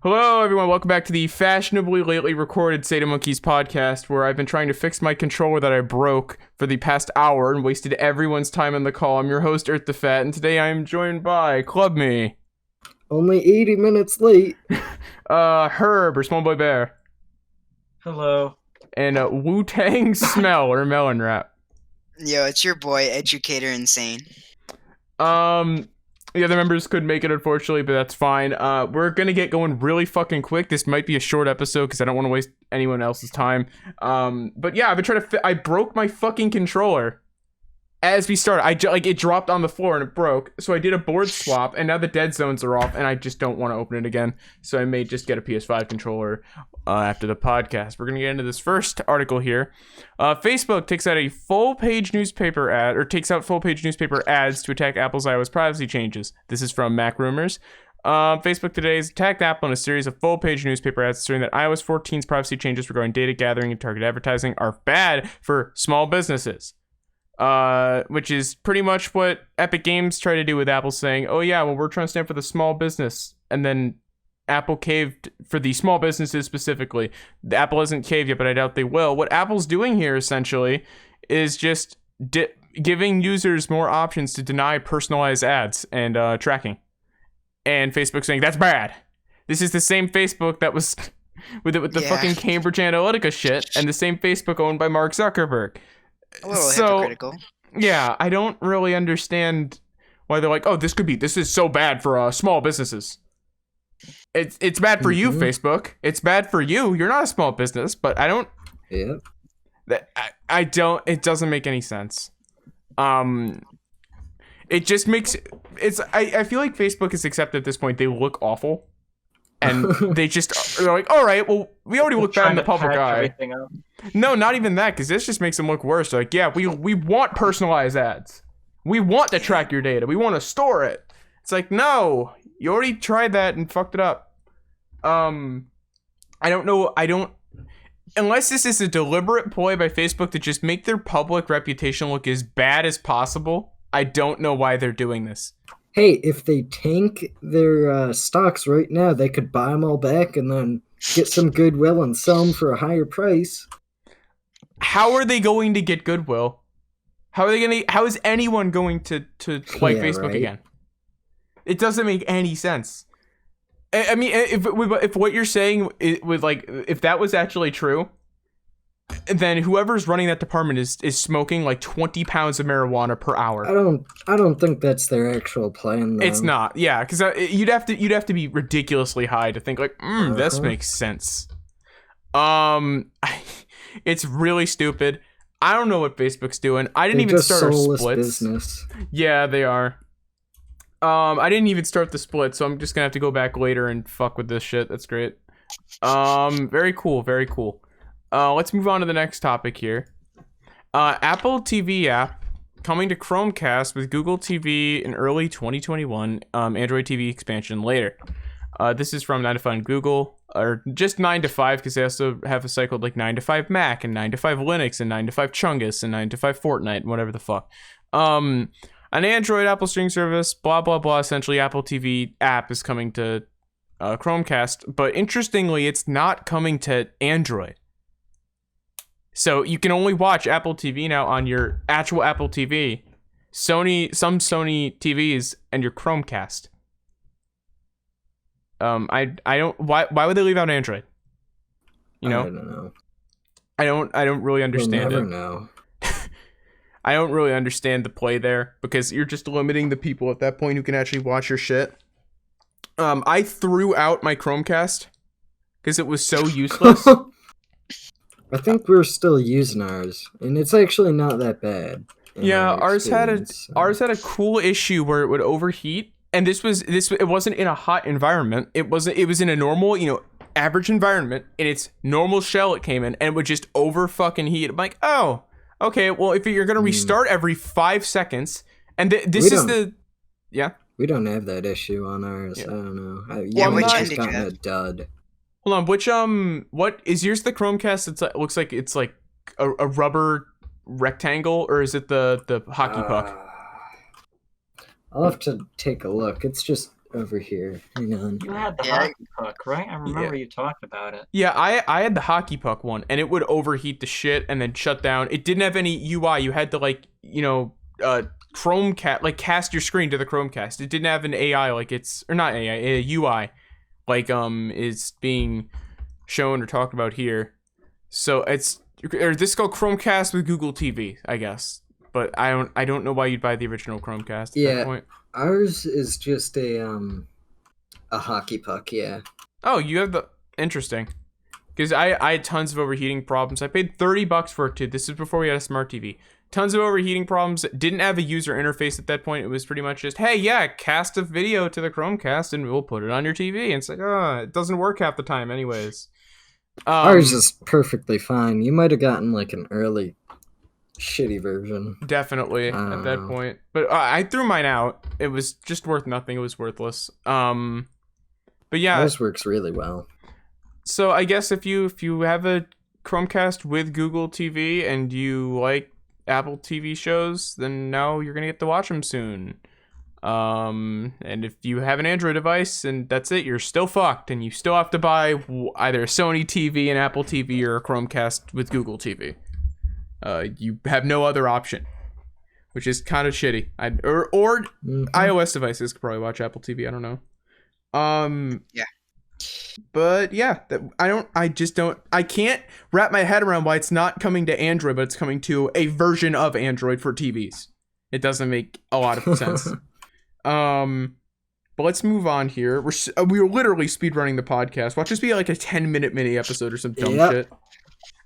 Hello, everyone. Welcome back to the fashionably lately recorded SATAMonkeys podcast, where I've been trying to fix my controller that I broke for the past hour and wasted everyone's time on the call. I'm your host, Earth the Fat, and today I am joined by Club Me. Only 80 minutes late. Herb, or Small Boy Bear. Hello. And Wu-Tang Smell, or Melon Wrap. Yo, it's your boy, Educator Insane. The other members couldn't make it, unfortunately, but that's fine. We're gonna get going really fucking quick. This might be a short episode because I don't want to waste anyone else's time. But yeah, I've been trying to I broke my fucking controller as we started. It dropped on the floor and it broke. So I did a board swap, and now the dead zones are off, and I just don't want to open it again. So I may just get a PS5 controller after the podcast. We're gonna get into this first article here. Facebook takes out full page newspaper ads to attack Apple's iOS privacy changes. This is from Mac Rumors. Facebook today has attacked Apple in a series of full-page newspaper ads asserting that iOS 14's privacy changes regarding data gathering and target advertising are bad for small businesses. Which is pretty much what Epic Games tried to do with Apple, saying, oh yeah, well, we're trying to stand for the small business. And then Apple caved for the small businesses specifically. The Apple hasn't caved yet, but I doubt they will. What Apple's doing here, essentially, is just giving users more options to deny personalized ads and tracking. And Facebook saying, that's bad. This is the same Facebook that was with the fucking Cambridge Analytica shit, and the same Facebook owned by Mark Zuckerberg. A little hypocritical. Yeah, I don't really understand why they're like, oh, this is so bad for small businesses. It's bad for you, Facebook. It's bad for you. You're not a small business, but I don't. Yeah. I don't. It doesn't make any sense. It just makes I feel like Facebook is accepted at this point. They look awful, and they're like, all right, well, we already look bad in the public eye. No, not even that, because this just makes them look worse. They're like, yeah, we want personalized ads. We want to track your data. We want to store it. It's like, no, you already tried that and fucked it up. I don't know. Unless this is a deliberate ploy by Facebook to just make their public reputation look as bad as possible, I don't know why they're doing this. Hey, if they tank their stocks right now, they could buy them all back and then get some goodwill and sell them for a higher price. How are they going to get goodwill? How is anyone going to like Facebook again? It doesn't make any sense. I mean, if what you're saying if that was actually true, then whoever's running that department is smoking like 20 pounds of marijuana per hour. I don't think that's their actual plan, though. It's not. Yeah, because you'd have to be ridiculously high to think like, this makes sense. It's really stupid. I don't know what Facebook's doing. I didn't even start our splits. Business. Yeah, they are. I didn't even start the split, so I'm just gonna have to go back later and fuck with this shit. That's great. Very cool, very cool. Let's move on to the next topic here. Apple TV app coming to Chromecast with Google TV in early 2021. Android TV expansion later. This is from 9 to 5 Google, or just 9 to 5, because they also have a site called like 9 to 5 Mac and 9 to 5 Linux and 9 to 5 Chungus and 9 to 5 Fortnite and whatever the fuck. An Android Apple streaming service, blah blah blah. Essentially, Apple TV app is coming to Chromecast, but interestingly, it's not coming to Android. So you can only watch Apple TV now on your actual Apple TV, some Sony TVs, and your Chromecast. I don't. Why would they leave out Android? You know? I don't know. I don't really understand We'll it. never know. I don't really understand the play there, because you're just limiting the people at that point who can actually watch your shit. I threw out my Chromecast because it was so useless. I think we're still using ours, and it's actually not that bad. Yeah, ours had a cool issue where it would overheat, and it wasn't in a hot environment. It was in a normal, average environment. In its normal shell it came in, and it would just over fucking heat. I'm like, oh, okay, well, if you're gonna restart every 5 seconds, and we don't have that issue on ours. Yeah. I don't know. Which just end did gotten you a have? dud. Hold on, what is yours? The Chromecast? It looks like it's like a rubber rectangle, or is it the hockey puck? I'll have to take a look. It's just over here. Hang on. You had the Yeah. hockey puck, right? I remember you talked about it. Yeah, I had the hockey puck one, and it would overheat the shit and then shut down. It didn't have any UI. You had to Chromecast, cast your screen to the Chromecast. It didn't have an AI or not AI, a UI, is being shown or talked about here. So this is called Chromecast with Google TV, I guess. But I don't know why you'd buy the original Chromecast at that point. Ours is just a hockey puck, yeah. Oh, you have the interesting. Because I had tons of overheating problems. I paid $30 for it too. This is before we had a smart TV. Tons of overheating problems. Didn't have a user interface at that point. It was pretty much just, hey, yeah, cast a video to the Chromecast and we'll put it on your TV. And it's like, it doesn't work half the time anyways. Ours is perfectly fine. You might have gotten an early shitty version. Definitely at that point. But I threw mine out. It was just worth nothing. It was worthless. But yeah. Ours works really well. So I guess if you have a Chromecast with Google TV and you like Apple TV shows, then now you're gonna get to watch them soon. And if you have an Android device and that's it, you're still fucked, and you still have to buy either a Sony TV, an Apple TV, or a Chromecast with Google TV. You have no other option, which is kind of shitty. Or iOS devices could probably watch Apple TV. I don't know. Yeah. But yeah, I can't wrap my head around why it's not coming to Android, but it's coming to a version of Android for TVs. It doesn't make a lot of sense. But let's move on here. We're literally speedrunning the podcast. Watch this be like a 10-minute mini episode or some dumb shit.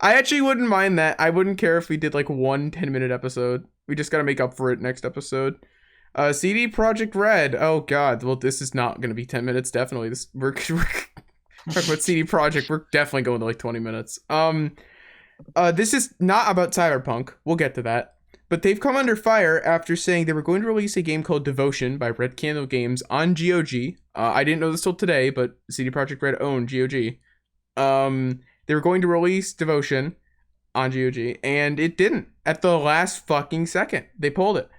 I actually wouldn't mind that. I wouldn't care if we did one 10-minute episode. We just gotta make up for it next episode. CD Projekt Red. Oh god. Well, this is not gonna be 10 minutes. Definitely. We're talking about CD Projekt. We're definitely going to 20 minutes. This is not about Cyberpunk. We'll get to that. But they've come under fire after saying they were going to release a game called Devotion by Red Candle Games on GOG. I didn't know this till today, but CD Projekt Red owned GOG. They were going to release Devotion on GOG, and it didn't. At the last fucking second, they pulled it.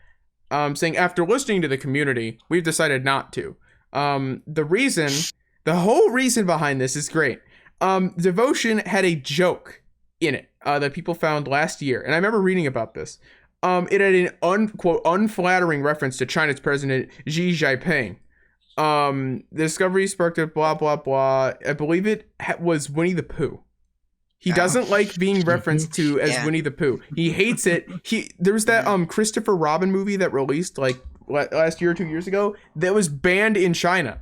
Saying after listening to the community, we've decided not to. The whole reason behind this is great. Devotion had a joke in it that people found last year, and I remember reading about this. It had an unquote unflattering reference to China's president Xi Jinping. The discovery sparked a blah blah blah. I believe it was Winnie the Pooh. He doesn't like being referenced to as Winnie the Pooh. He hates it. There was that Christopher Robin movie that released last year or 2 years ago that was banned in China.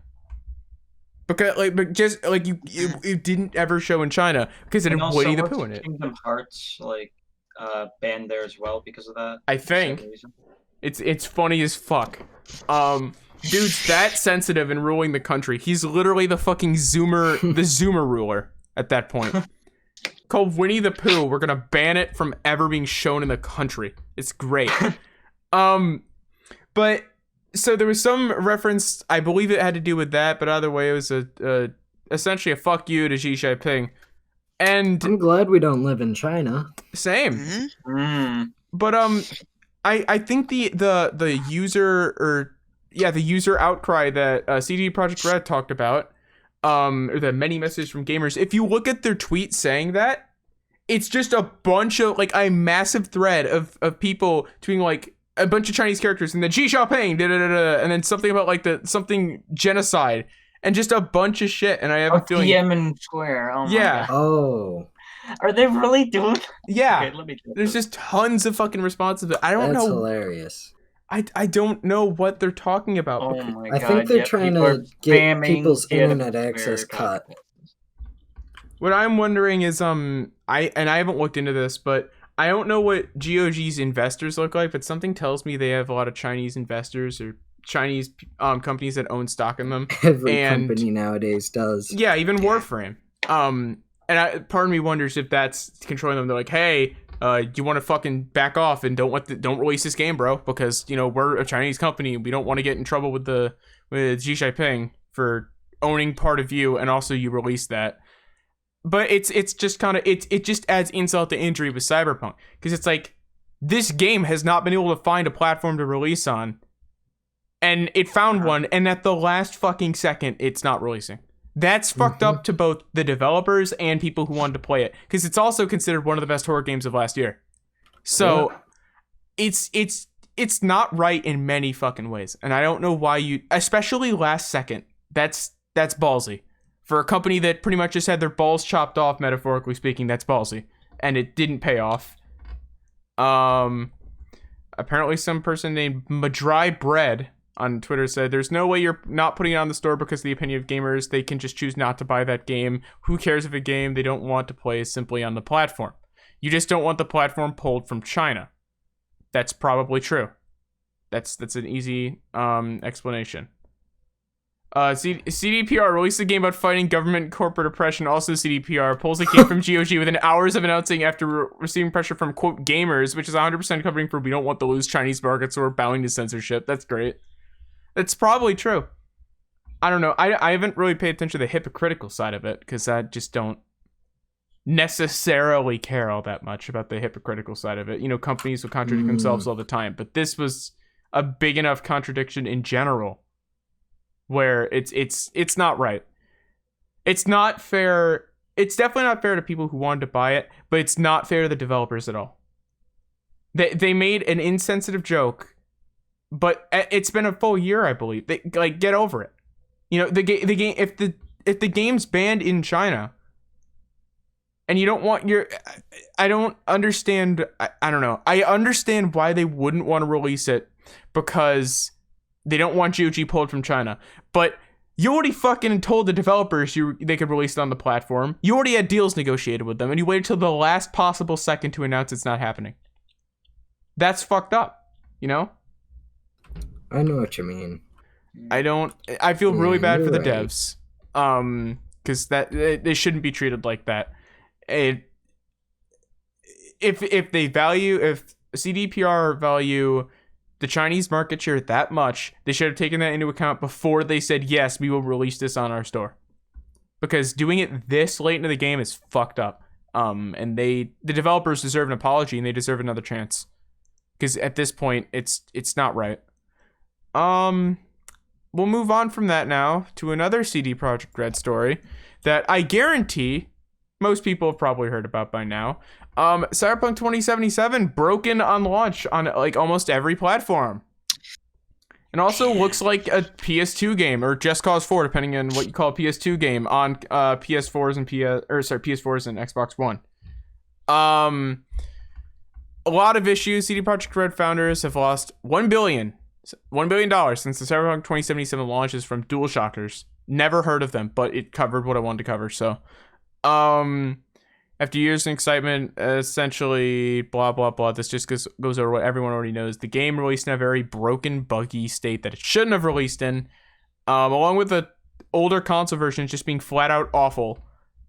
Because it didn't ever show in China because it had Winnie the Pooh in it. Kingdom Hearts banned there as well because of that. I think it's funny as fuck. Dude's that sensitive and ruling the country. He's literally the fucking Zoomer ruler at that point. Called Winnie the Pooh. We're gonna ban it from ever being shown in the country. It's great. But so there was some reference. I believe it had to do with that, but either way, it was essentially a fuck you to Xi Jinping. And I'm glad we don't live in China. Same. Mm-hmm. But I think the user outcry that CD Projekt Red talked about. Or the many messages from gamers. If you look at their tweet saying that, it's just a bunch of a massive thread of people tweeting a bunch of Chinese characters and then Xi Jinping, and then something about something genocide and just a bunch of shit. And I have a feeling Tiananmen Square. Oh my God. Oh. Are they really doing? Yeah. Okay, let me check There's just tons of fucking responses. I don't know. That's hilarious. I don't know what they're talking about. Oh my I God. think they're trying to get people's internet very access cut. What I'm wondering is I haven't looked into this, but I don't know what GOG's investors look like, but something tells me they have a lot of Chinese investors or Chinese companies that own stock in them. Every company nowadays does. Yeah, even Warframe. And part of me wonders if that's controlling them. They're like, hey, you want to fucking back off and don't release this game, bro, because we're a Chinese company. We don't want to get in trouble with Xi Jinping for owning part of you, and also you release that. But it's just kind of it just adds insult to injury with Cyberpunk, because it's like this game has not been able to find a platform to release on, And it found one, and at the last fucking second, it's not releasing. That's fucked up to both the developers and people who wanted to play it, because it's also considered one of the best horror games of last year. So it's not right in many fucking ways, and I don't know why you, especially last second. That's ballsy for a company that pretty much just had their balls chopped off, metaphorically speaking. That's ballsy, and it didn't pay off. Apparently, some person named Madry Bread on Twitter said, "There's no way you're not putting it on the store because of the opinion of gamers. They can just choose not to buy that game. Who cares if a game they don't want to play is simply on the platform? You just don't want the platform pulled from China." That's probably true. That's an easy explanation. CDPR released a game about fighting government corporate oppression. Also, CDPR pulls a game from GOG within hours of announcing after receiving pressure from, quote, gamers, which is 100% covering for "we don't want to lose Chinese markets, so we're bowing to censorship." That's great. That's probably true. I don't know. I haven't really paid attention to the hypocritical side of it, because I just don't necessarily care all that much about the hypocritical side of it. You know, companies will contradict themselves all the time, but this was a big enough contradiction in general where it's not right. It's not fair. It's definitely not fair to people who wanted to buy it, but it's not fair to the developers at all. They made an insensitive joke, but it's been a full year, I believe. Get over it. You know, the game, if the game's banned in China and you don't want I don't understand. I don't know. I understand why they wouldn't want to release it, because they don't want GOG pulled from China. But you already fucking told the developers they could release it on the platform. You already had deals negotiated with them, and you waited till the last possible second to announce it's not happening. That's fucked up, you know? I know what you mean. I feel really bad for the right. devs. Because they shouldn't be treated like that. If CDPR value the Chinese market share that much, they should have taken that into account before they said, yes, we will release this on our store. Because doing it this late into the game is fucked up. And the developers deserve an apology, and they deserve another chance. Because at this point, it's not right. We'll move on from that now to another CD Projekt Red story that I guarantee most people have probably heard about by now. Cyberpunk 2077 broken on launch on like almost every platform. And also looks like a PS2 game, or Just Cause 4, depending on what you call a PS2 game, on PS4s and PS4s and Xbox One. A lot of issues. CD Projekt Red founders have lost $1 billion since the Cyberpunk 2077 launches from DualShockers. Never heard of them, but it covered what I wanted to cover. So, after years of excitement, essentially, blah, blah, blah. This just goes over what everyone already knows. The game released in a very broken, buggy state that it shouldn't have released in, along with the older console versions just being flat out awful,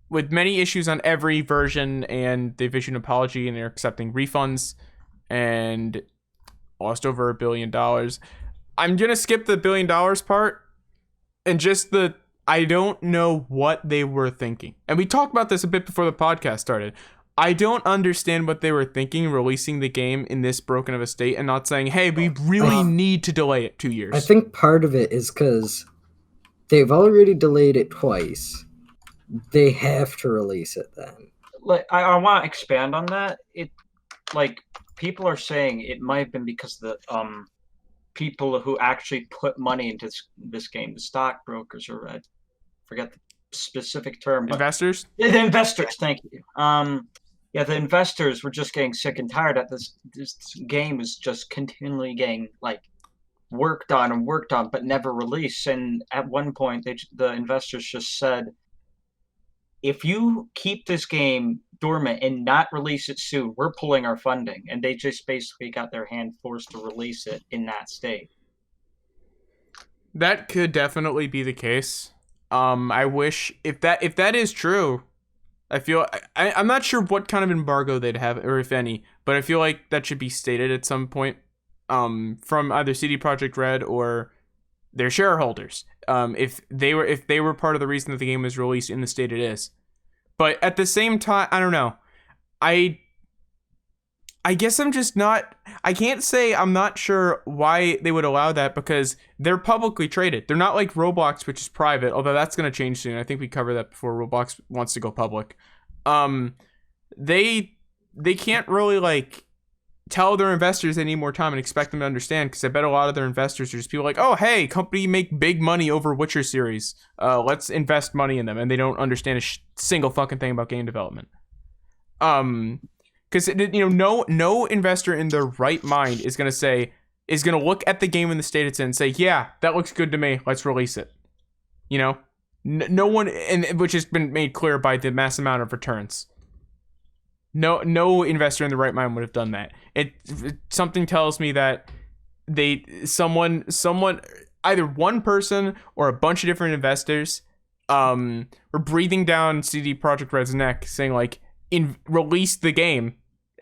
with many issues on every version, and they've issued an apology, and they're accepting refunds, and lost over $1 billion. I'm going to skip the $1 billion part, and just I don't know what they were thinking. And we talked about this a bit before the podcast started. I don't understand what they were thinking releasing the game in this broken of a state and not saying, hey, we really need to delay it 2 years. I think part of it is because they've already delayed it twice. They have to release it then. Like, I want to expand on that. People are saying it might have been because the people who actually put money into this game, the stockbrokers, or I forget the specific term. Investors? The investors, thank you. The investors were just getting sick and tired that this game is just continually getting worked on, but never released. And at one point, the investors just said, if you keep this game dormant and not release it soon, we're pulling our funding. And they just basically got their hand forced to release it in that state. That could definitely be the case. I wish if that is true, I feel I'm not sure what kind of embargo they'd have, or if any, but I feel like that should be stated at some point, from either CD Projekt Red or their shareholders, if they were part of the reason that the game was released in the state it is. But at the same time, I don't know. I I guess I'm just not. I can't say I'm not sure why they would allow that because they're publicly traded. They're not like Roblox, which is private, although that's going to change soon. I think we covered that before Roblox wants to go public. They can't really like tell their investors they need more time and expect them to understand, because I bet a lot of their investors are just people like, oh, hey, company make big money over Witcher series. Let's invest money in them. And they don't understand a single fucking thing about game development. Because, no investor in their right mind is going to look at the game in the state it's in and say, yeah, that looks good to me. Let's release it. No one, and which has been made clear by the mass amount of returns. No investor in the right mind would have done that. Something tells me that someone, either one person or a bunch of different investors, were breathing down CD Projekt Red's neck, saying like, release the game.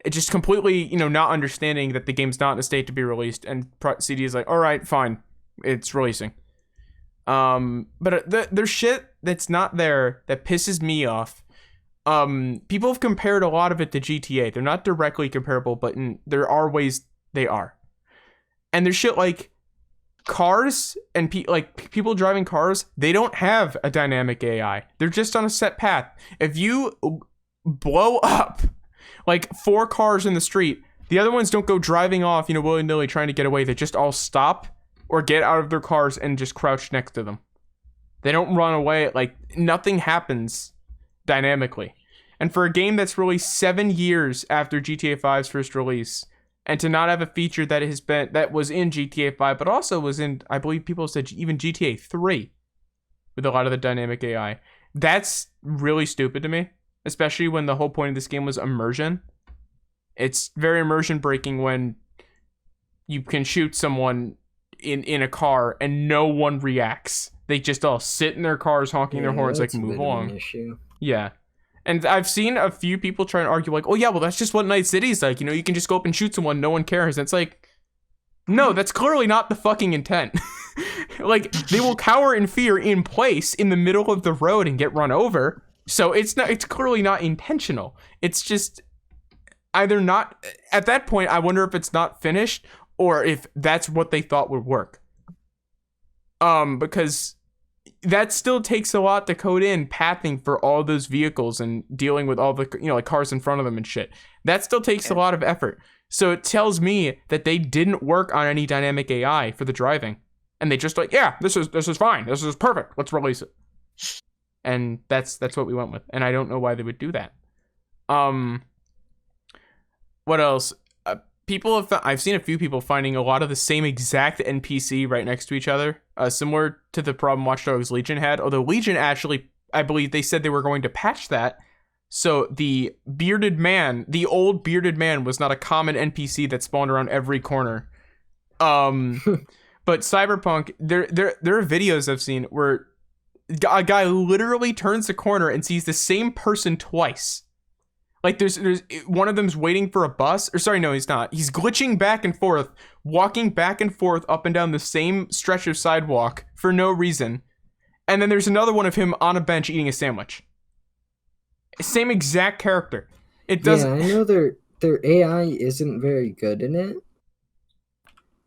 It just completely, not understanding that the game's not in a state to be released, and CD is like, all right, fine, it's releasing. But there's shit that's not there that pisses me off. People have compared a lot of it to GTA. They're not directly comparable, but there are ways they are. And there's shit like cars and people driving cars. They don't have a dynamic AI. They're just on a set path. If you blow up like 4 cars in the street, the other ones don't go driving off, willy-nilly trying to get away. They just all stop or get out of their cars and just crouch next to them. They don't run away. Like, nothing happens dynamically. And for a game that's released 7 years after GTA 5's first release, and to not have a feature that was in GTA 5, but also was in, I believe people said, even GTA 3 with a lot of the dynamic AI, that's really stupid to me, especially when the whole point of this game was immersion. It's very immersion breaking when you can shoot someone in a car and no one reacts. They just all sit in their cars honking their horns like, move along. Yeah. And I've seen a few people try and argue like, oh yeah, well that's just what Night City's like. You can just go up and shoot someone, no one cares. And it's like, no, that's clearly not the fucking intent. Like, they will cower in fear in place in the middle of the road and get run over. So it's clearly not intentional. It's just either not, at that point, I wonder if it's not finished or if that's what they thought would work. Because that still takes a lot to code in pathing for all those vehicles and dealing with all the, like cars in front of them and shit. That still takes a lot of effort. So it tells me that they didn't work on any dynamic AI for the driving. And they just like, yeah, this is fine. This is perfect. Let's release it. And that's what we went with. And I don't know why they would do that. What else? I've seen a few people finding a lot of the same exact NPC right next to each other, similar to the problem Watch Dogs Legion had. Although Legion actually, I believe they said they were going to patch that, so the old bearded man was not a common NPC that spawned around every corner. But Cyberpunk, there are videos I've seen where a guy literally turns the corner and sees the same person twice. Like, there's one of them's waiting for a bus. Or sorry, no, he's not. He's glitching back and forth, walking back and forth up and down the same stretch of sidewalk for no reason. And then there's another one of him on a bench eating a sandwich. Same exact character. It doesn't. Yeah, I know their AI isn't very good in it,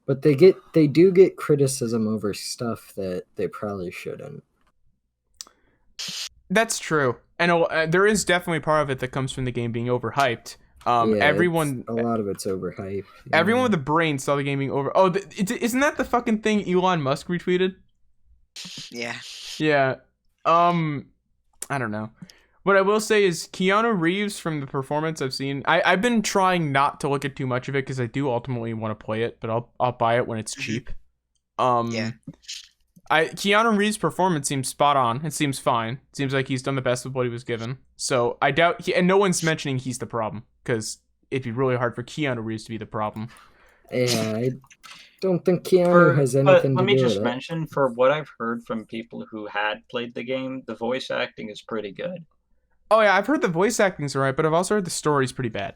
but they do get criticism over stuff that they probably shouldn't. That's true. And there is definitely part of it that comes from the game being overhyped. A lot of it's overhyped. Everyone with a brain saw the game being over. Oh, isn't that the fucking thing Elon Musk retweeted? Yeah. Yeah. I don't know. What I will say is Keanu Reeves, from the performance I've seen, I've been trying not to look at too much of it because I do ultimately want to play it, but I'll buy it when it's cheap. Yeah. Keanu Reeves' performance seems spot on. It seems fine. It seems like he's done the best with what he was given. So I doubt and no one's mentioning he's the problem, because it'd be really hard for Keanu Reeves to be the problem. Yeah, I don't think Keanu has anything to do with it. Let me just mention, for what I've heard from people who had played the game, the voice acting is pretty good. Oh yeah, I've heard the voice acting's alright, but I've also heard the story's pretty bad.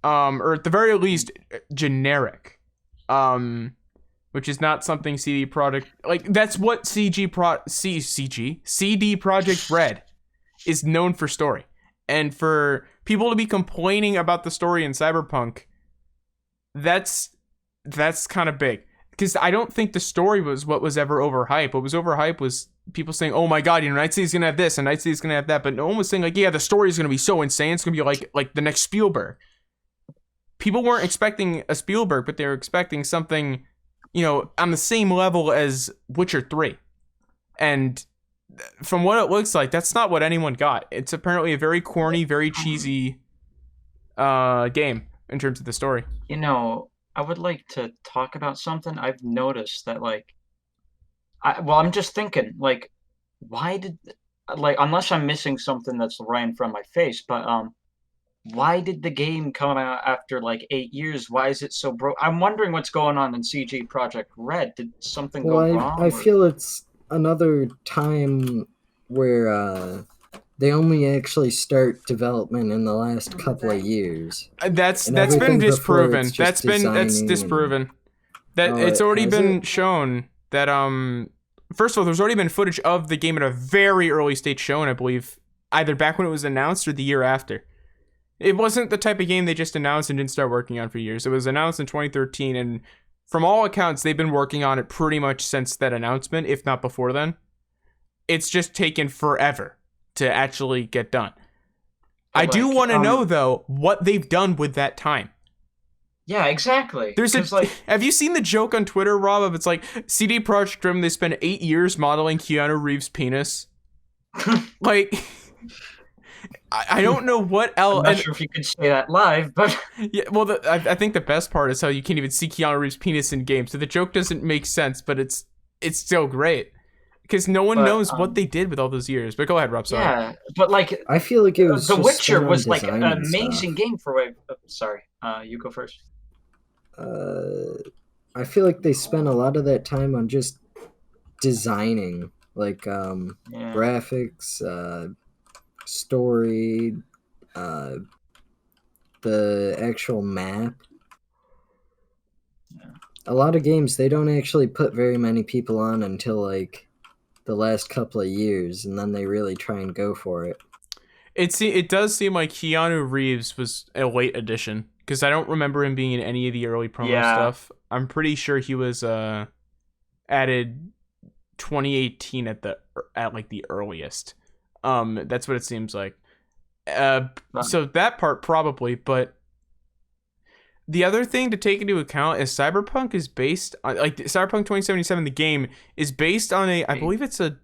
Or at the very least, generic. Which is not something CD Projekt, like, that's what CD Projekt Red is known for story. And for people to be complaining about the story in Cyberpunk, that's kind of big. Because I don't think the story was what was ever overhyped. What was overhyped was people saying, oh my god, Night City's gonna have this and Night City's gonna have that. But no one was saying like, yeah, the story is gonna be so insane. It's gonna be like the next Spielberg. People weren't expecting a Spielberg, but they were expecting something, on the same level as Witcher 3. And from what it looks like, that's not what anyone got. It's apparently a very corny, very cheesy game in terms of the story. I would like to talk about something. I've noticed that, I'm just thinking, why did, unless I'm missing something that's right in front of my face, but, why did the game come out after, 8 years? Why is it so broke? I'm wondering what's going on in CD Projekt Red. Did something go wrong? I feel it's another time where, they only actually start development in the last couple of years. That's been disproven. That's disproven. It's already been shown that first of all, there's already been footage of the game at a very early stage shown, I believe, either back when it was announced or the year after. It wasn't the type of game they just announced and didn't start working on for years. It was announced in 2013, and from all accounts, they've been working on it pretty much since that announcement, if not before then. It's just taken forever to actually get done. I do want to know, though, what they've done with that time. Yeah, exactly. Have you seen the joke on Twitter, Rob, of it's like, CD Projekt Red, they spent 8 years modeling Keanu Reeves' penis? I don't know what else. I'm not sure if you could say that live, but... Yeah, well, I think the best part is how you can't even see Keanu Reeves' penis in games, so the joke doesn't make sense, but it's still great. Because no one knows what they did with all those years. But go ahead, Rob. Sorry. Yeah, but I feel like it was The just Witcher was an amazing game for sorry. You go first. I feel like they spent a lot of that time on just designing, graphics, story, the actual map. Yeah. A lot of games they don't actually put very many people on until the last couple of years, and then they really try and go for it. It does seem like Keanu Reeves was a late addition, because I don't remember him being in any of the early promo stuff. I'm pretty sure he was added 2018 at the earliest. That's what it seems like. So that part probably, but the other thing to take into account is Cyberpunk is based on Cyberpunk 2077. The game is based on I believe it's a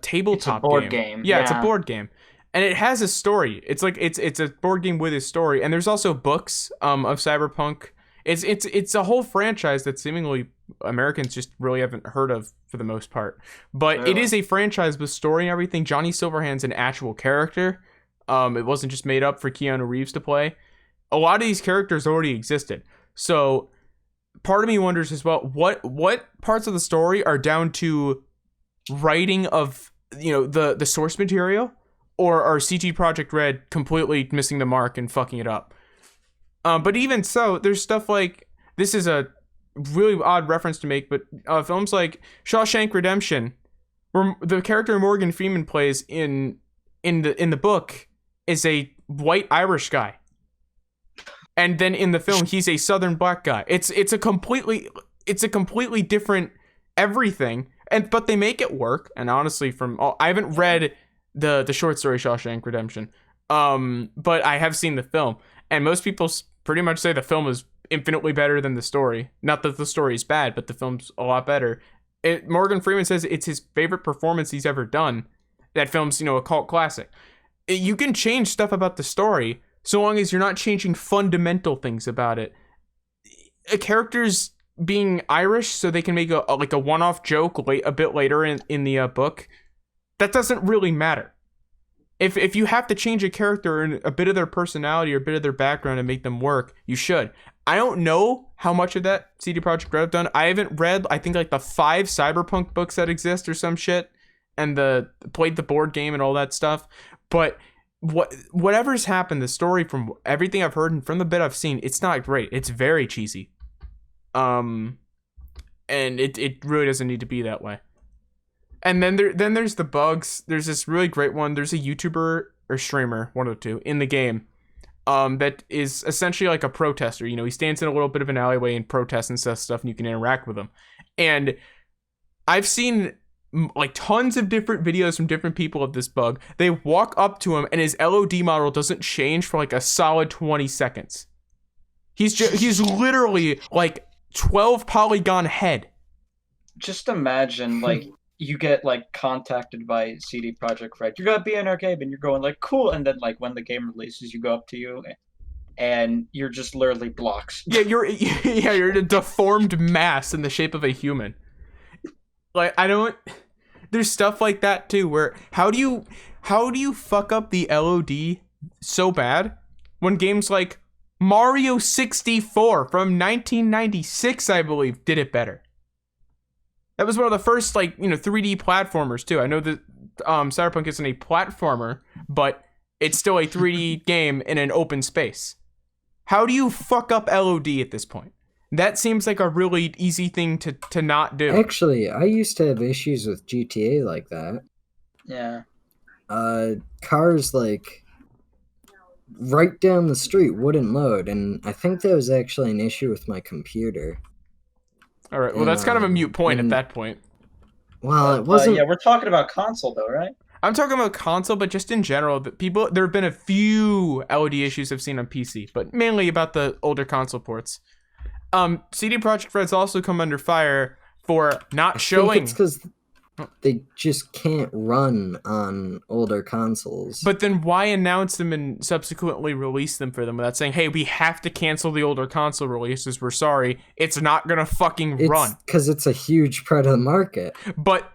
tabletop board game. Yeah, it's a board game, and it has a story. It's a board game with a story, and there's also books of Cyberpunk. It's a whole franchise that seemingly Americans just really haven't heard of for the most part. But It is a franchise with story and everything. Johnny Silverhand's an actual character. It wasn't just made up for Keanu Reeves to play. A lot of these characters already existed. So part of me wonders as well, what parts of the story are down to writing of, the source material, or are CD Projekt Red completely missing the mark and fucking it up? But even so, there's stuff like, this is a really odd reference to make, but films like Shawshank Redemption, where the character Morgan Freeman plays in the book is a white Irish guy. And then in the film, he's a Southern black guy. It's a completely different everything, but they make it work. And honestly, I haven't read the short story Shawshank Redemption, but I have seen the film, and most people pretty much say the film is infinitely better than the story. Not that the story is bad, but the film's a lot better. Morgan Freeman says it's his favorite performance he's ever done. That film's a cult classic. You can change stuff about the story, so long as you're not changing fundamental things about it. A character's being Irish so they can make a one-off joke a bit later in the book, that doesn't really matter. If you have to change a character and a bit of their personality or a bit of their background and make them work, you should. I don't know how much of that CD Projekt Red have done. I haven't read, I think, the 5 Cyberpunk books that exist or some shit, and played the board game and all that stuff. But whatever's happened, the story, from everything I've heard and from the bit I've seen, it's not great. It's very cheesy. And it really doesn't need to be that way. And then there's the bugs. There's this really great one. There's a YouTuber or streamer, one of the two, in the game that is essentially like a protester. You know, he stands in a little bit of an alleyway and protests and says stuff, and you can interact with him. And I've seen like tons of different videos from different people of this bug. They walk up to him and his LOD model doesn't change for like a solid 20 seconds. He's literally like 12 polygon head. Just imagine, like, you get, like, contacted by CD Projekt Red. You're gonna be in our game, and you're going, like, cool. And then, like, when the game releases, you go up to you, and you're just literally blocks. Yeah, you're a deformed mass in the shape of a human. Like, there's stuff like that, too, where how do you fuck up the LOD so bad when games like Mario 64 from 1996, I believe, did it better? That was one of the first, like, 3D platformers, too. I know that Cyberpunk isn't a platformer, but it's still a 3D game in an open space. How do you fuck up LOD at this point? That seems like a really easy thing to not do. Actually, I used to have issues with GTA like that. Yeah. Cars, like, right down the street wouldn't load, and I think that was actually an issue with my computer. All right, well, that's kind of a moot point at that point. Well, it wasn't... yeah, we're talking about console, though, right? I'm talking about console, but just in general, there have been a few LOD issues I've seen on PC, but mainly about the older console ports. CD Projekt Red's also come under fire for not showing... I think it's because they just can't run on older consoles. But then why announce them and subsequently release them for them without saying, hey, we have to cancel the older console releases, we're sorry, it's not gonna fucking run. Because it's a huge part of the market. But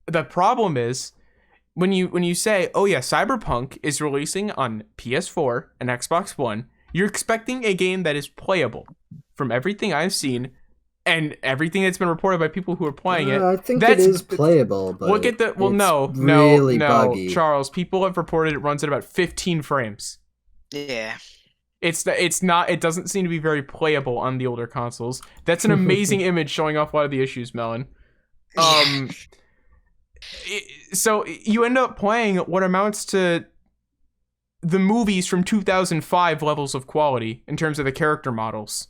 the problem is, when you say, oh yeah, Cyberpunk is releasing on PS4 and Xbox One, you're expecting a game that is playable. From everything I've seen, and everything that's been reported by people who are playing it, I think it is playable, but look at the no, buggy. Charles. People have reported it runs at about 15 frames. Yeah. It's not. It doesn't seem to be very playable on the older consoles. That's an amazing image showing off a lot of the issues, Melon. So you end up playing what amounts to the movies from 2005 levels of quality in terms of the character models.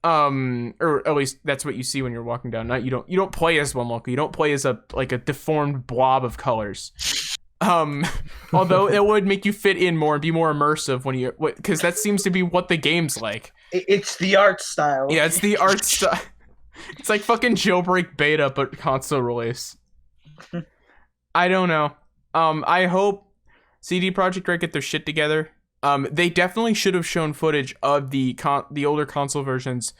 Or at least that's what you see when you're walking down. You don't play as one local. You don't play as a deformed blob of colors. Although it would make you fit in more and be more immersive when because that seems to be what the game's like. It's the art style. Yeah, it's the art style. It's like fucking Jailbreak beta, but console release. I don't know. I hope CD Projekt Red get their shit together. They definitely should have shown footage of the older console versions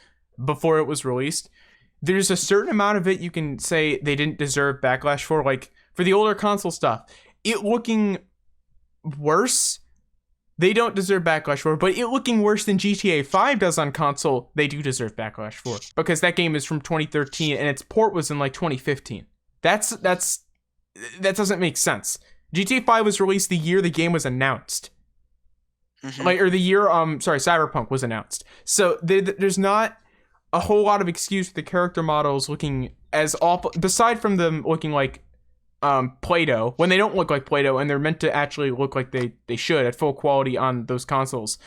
before it was released. There's a certain amount of it you can say they didn't deserve backlash for, like for the older console stuff. It looking worse, they don't deserve backlash for, but it looking worse than GTA 5 does on console, they do deserve backlash for, because that game is from 2013 and its port was in like 2015. That doesn't make sense. GTA 5 was released the year the game was announced. Like, or the year, Cyberpunk was announced. So there's not a whole lot of excuse for the character models looking as awful, beside from them looking like Play-Doh, when they don't look like Play-Doh and they're meant to actually look like they should at full quality on those consoles.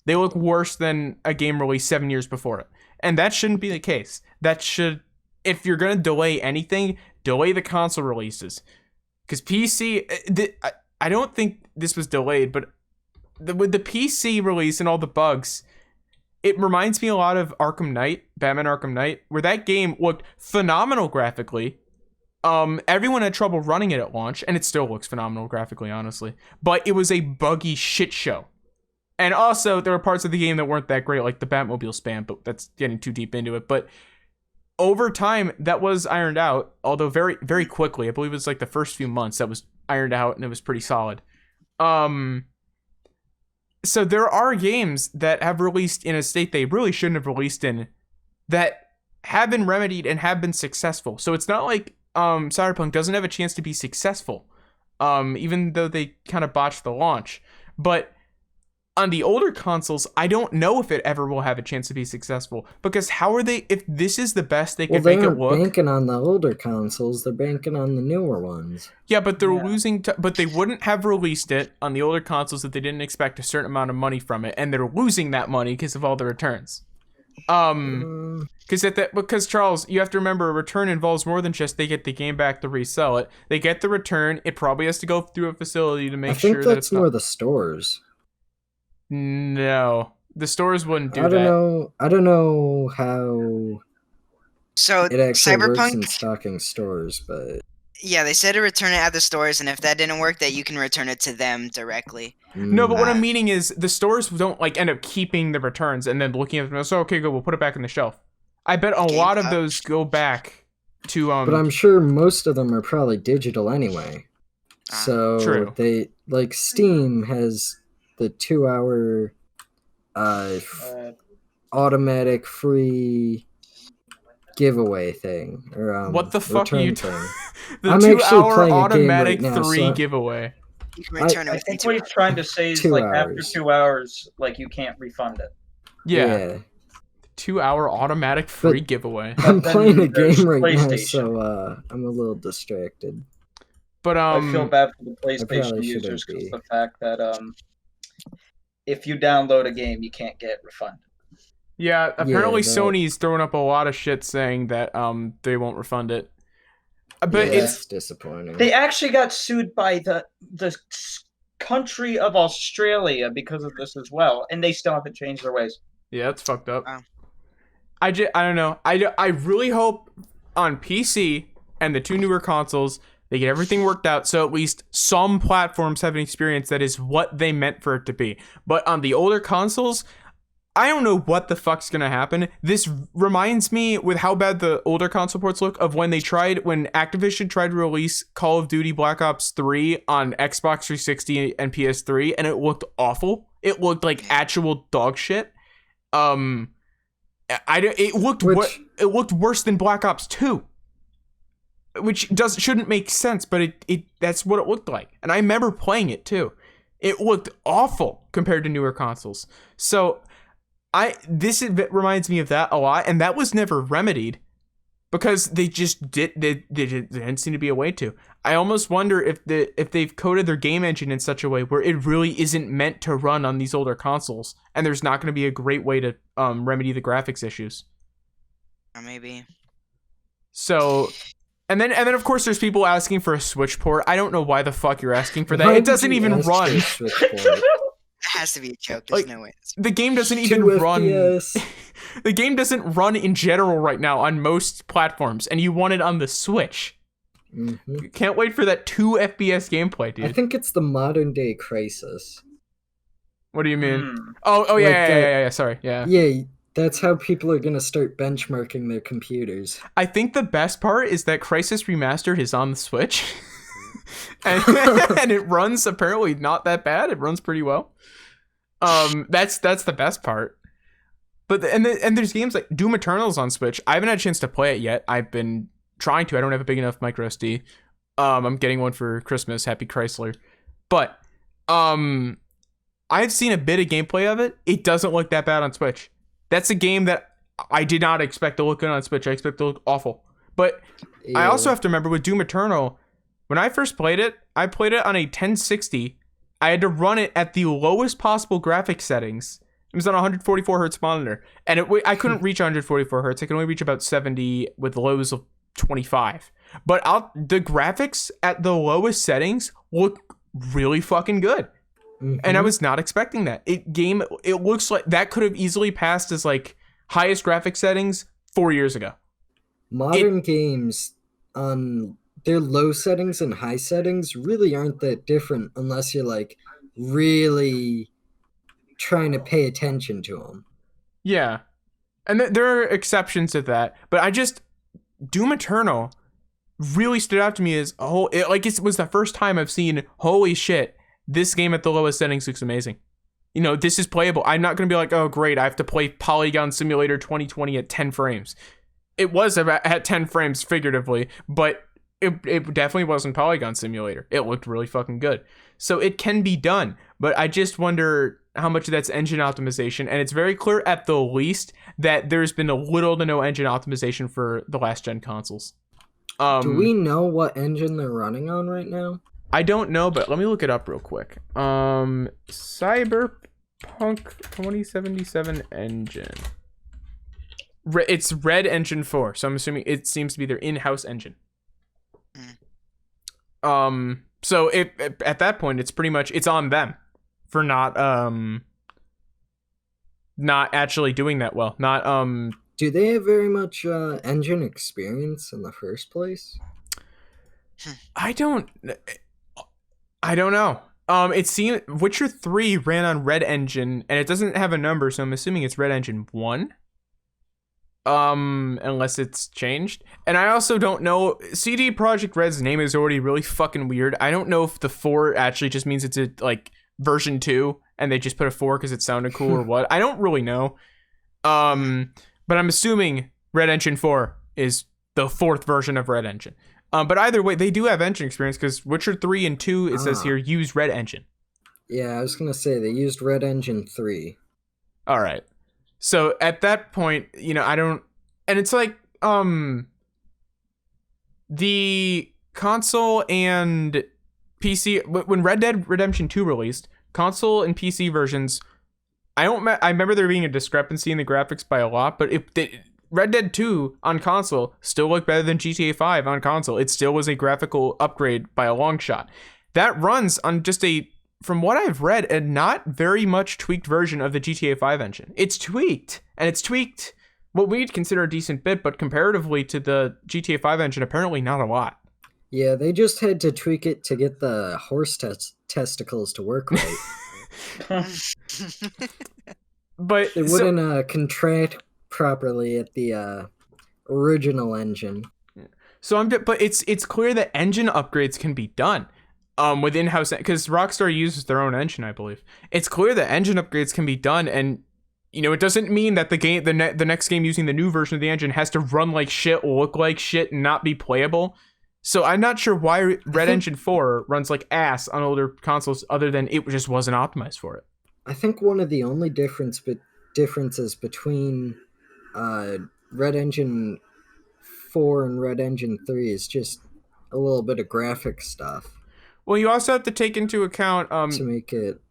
They look worse than a game released 7 years before it. And that shouldn't be the case. That should, if you're going to delay anything, delay the console releases. Because PC, I don't think this was delayed, but with the PC release and all the bugs, it reminds me a lot of Batman Arkham Knight, where that game looked phenomenal graphically. Everyone had trouble running it at launch, and it still looks phenomenal graphically, honestly. But it was a buggy shit show. And also, there were parts of the game that weren't that great, like the Batmobile spam, but that's getting too deep into it. But over time, that was ironed out, although very, very quickly. I believe it was like the first few months that was ironed out, and it was pretty solid. So there are games that have released in a state they really shouldn't have released in that have been remedied and have been successful. So it's not like Cyberpunk doesn't have a chance to be successful, even though they kind of botched the launch. But on the older consoles, I don't know if it ever will have a chance to be successful, because how are they, if this is the best they can make it look? They're banking on the older consoles, they're banking on the newer ones. Yeah, but they're losing, but they wouldn't have released it on the older consoles if they didn't expect a certain amount of money from it, and they're losing that money because of all the returns. Because Charles, you have to remember, a return involves more than just they get the game back to resell it. They get the return. It probably has to go through a facility to make sure that it's I think that's more the stores. No, the stores wouldn't do that. I don't know how So it actually works in Cyberpunk, stocking stores, but yeah, they said to return it at the stores, and if that didn't work, that you can return it to them directly. No, but what I'm meaning is the stores don't like end up keeping the returns and then looking at them. So okay, good, we'll put it back on the shelf. I bet a lot of those go back to But I'm sure most of them are probably digital anyway. So true. They like Steam has the 2-hour automatic free giveaway thing, or what the fuck are you thing. the I'm 2 actually hour playing a game automatic right now, 3 so giveaway. You can return it I within think 2 what he's trying to say is 2 like after hours. 2 hours, like you can't refund it. Yeah. 2 hour automatic free giveaway. I'm then playing a there's game right now, PlayStation. so I'm a little distracted. But I feel bad for the probably PlayStation shouldn't users because be. the fact that if you download a game, you can't get refunded. yeah, apparently that- Sony's throwing up a lot of shit saying that they won't refund it. But Yeah, it's that's disappointing. They actually got sued by the country of Australia because of this as well, and they still haven't changed their ways. yeah, it's fucked up. Wow. I don't know. I really hope on PC and the 2 newer consoles they get everything worked out, so at least some platforms have an experience that is what they meant for it to be. But on the older consoles, I don't know what the fuck's gonna happen. This reminds me, with how bad the older console ports look, of when Activision tried to release Call of Duty Black Ops 3 on Xbox 360 and PS3, and it looked awful. It looked like actual dog shit. It looked worse than Black Ops 2. Which shouldn't make sense, but it that's what it looked like. And I remember playing it too. It looked awful compared to newer consoles. So this reminds me of that a lot, and that was never remedied because they just didn't seem to be a way to. I almost wonder if they've coded their game engine in such a way where it really isn't meant to run on these older consoles, and there's not going to be a great way to remedy the graphics issues. Or maybe. So. And then of course there's people asking for a Switch port. I don't know why the fuck you're asking for that. Why It did doesn't you even ask run. for a Switch port? It has to be a joke. There's no way. The game doesn't even 2 run. FPS. The game doesn't run in general right now on most platforms, and you want it on the Switch. Mm-hmm. Can't wait for that 2 FPS gameplay, dude. I think it's the modern day Crisis. What do you mean? Hmm. Oh Like yeah. Sorry, yeah. Yeah, that's how people are gonna start benchmarking their computers. I think the best part is that Crysis Remastered is on the Switch, and it runs apparently not that bad. It runs pretty well. That's the best part. But and there's games like Doom Eternal's on Switch. I haven't had a chance to play it yet. I've been trying to. I don't have a big enough micro SD. I'm getting one for Christmas. Happy Chrysler. But I've seen a bit of gameplay of it. It doesn't look that bad on Switch. That's a game that I did not expect to look good on Switch. I expect it to look awful. But I also have to remember with Doom Eternal, when I first played it, I played it on a 1060. I had to run it at the lowest possible graphic settings. It was on a 144 hertz monitor, and I couldn't reach 144 hertz. I could only reach about 70 with lows of 25. But the graphics at the lowest settings look really fucking good. Mm-hmm. And I was not expecting that. It looks like that could have easily passed as like highest graphic settings 4 years ago. Modern games on their low settings and high settings really aren't that different unless you're like really trying to pay attention to them. Yeah. And there are exceptions to that, but Doom Eternal really stood out to me as it was the first time I've seen, holy shit, this game at the lowest settings looks amazing. You know, this is playable. I'm not going to be like, oh great, I have to play Polygon Simulator 2020 at 10 frames. It was at 10 frames figuratively, but it definitely wasn't Polygon Simulator. It looked really fucking good. So it can be done, but I just wonder how much of that's engine optimization. And it's very clear at the least that there's been a little to no engine optimization for the last gen consoles. Do we know what engine they're running on right now? I don't know, but let me look it up real quick. Cyberpunk 2077 engine. It's Red Engine 4, so I'm assuming it seems to be their in-house engine. So at that point, it's pretty much, it's on them for not actually doing that well. Do they have very much engine experience in the first place? I don't know. It seemed Witcher 3 ran on Red Engine, and it doesn't have a number, so I'm assuming it's Red Engine 1. Unless it's changed. And I also don't know, CD Projekt Red's name is already really fucking weird. I don't know if the 4 actually just means it's a, like, version 2, and they just put a 4 because it sounded cool or what. I don't really know. But I'm assuming Red Engine 4 is the 4th version of Red Engine. But either way, they do have engine experience because Witcher 3 and 2, it says here, use Red Engine. Yeah, I was going to say they used Red Engine 3. All right. So at that point, you know, I don't, and it's like, the console and PC, when Red Dead Redemption 2 released, console and PC versions, I remember there being a discrepancy in the graphics by a lot, but Red Dead 2 on console still looked better than GTA 5 on console. It still was a graphical upgrade by a long shot. That runs on just from what I've read, a not very much tweaked version of the GTA 5 engine. It's tweaked, and it's tweaked what we'd consider a decent bit, but comparatively to the GTA 5 engine, apparently not a lot. Yeah, they just had to tweak it to get the horse testicles to work right. But they wouldn't contract properly at the original engine. But it's clear that engine upgrades can be done. With in-house, because Rockstar uses their own engine, I believe. It's clear that engine upgrades can be done, and you know, it doesn't mean that the next game using the new version of the engine has to run like shit, look like shit, and not be playable. So I'm not sure why Red Engine 4 runs like ass on older consoles, other than it just wasn't optimized for it. I think one of the only differences between Red Engine 4 and Red Engine 3 is just a little bit of graphic stuff. Well, you also have to take into account to make it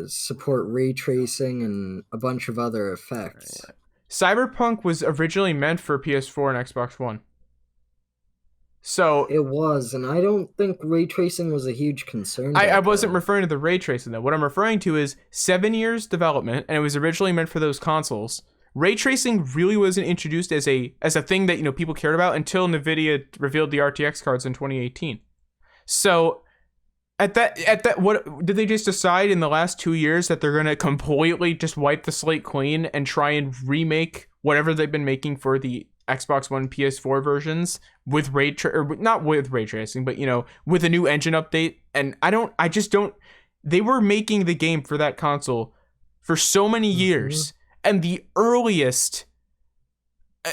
support ray tracing and a bunch of other effects. Cyberpunk was originally meant for PS4 and Xbox One. So it was, and I don't think ray tracing was a huge concern. I wasn't referring to the ray tracing though. What I'm referring to is 7 years development, and it was originally meant for those consoles. Ray tracing really wasn't introduced as a thing that, you know, people cared about until Nvidia revealed the RTX cards in 2018. So at that, what did they just decide in the last 2 years that they're gonna completely just wipe the slate clean and try and remake whatever they've been making for the Xbox One, PS4 versions with not with ray tracing, but you know, with a new engine update? And I just don't. They were making the game for that console for so many years, and the earliest.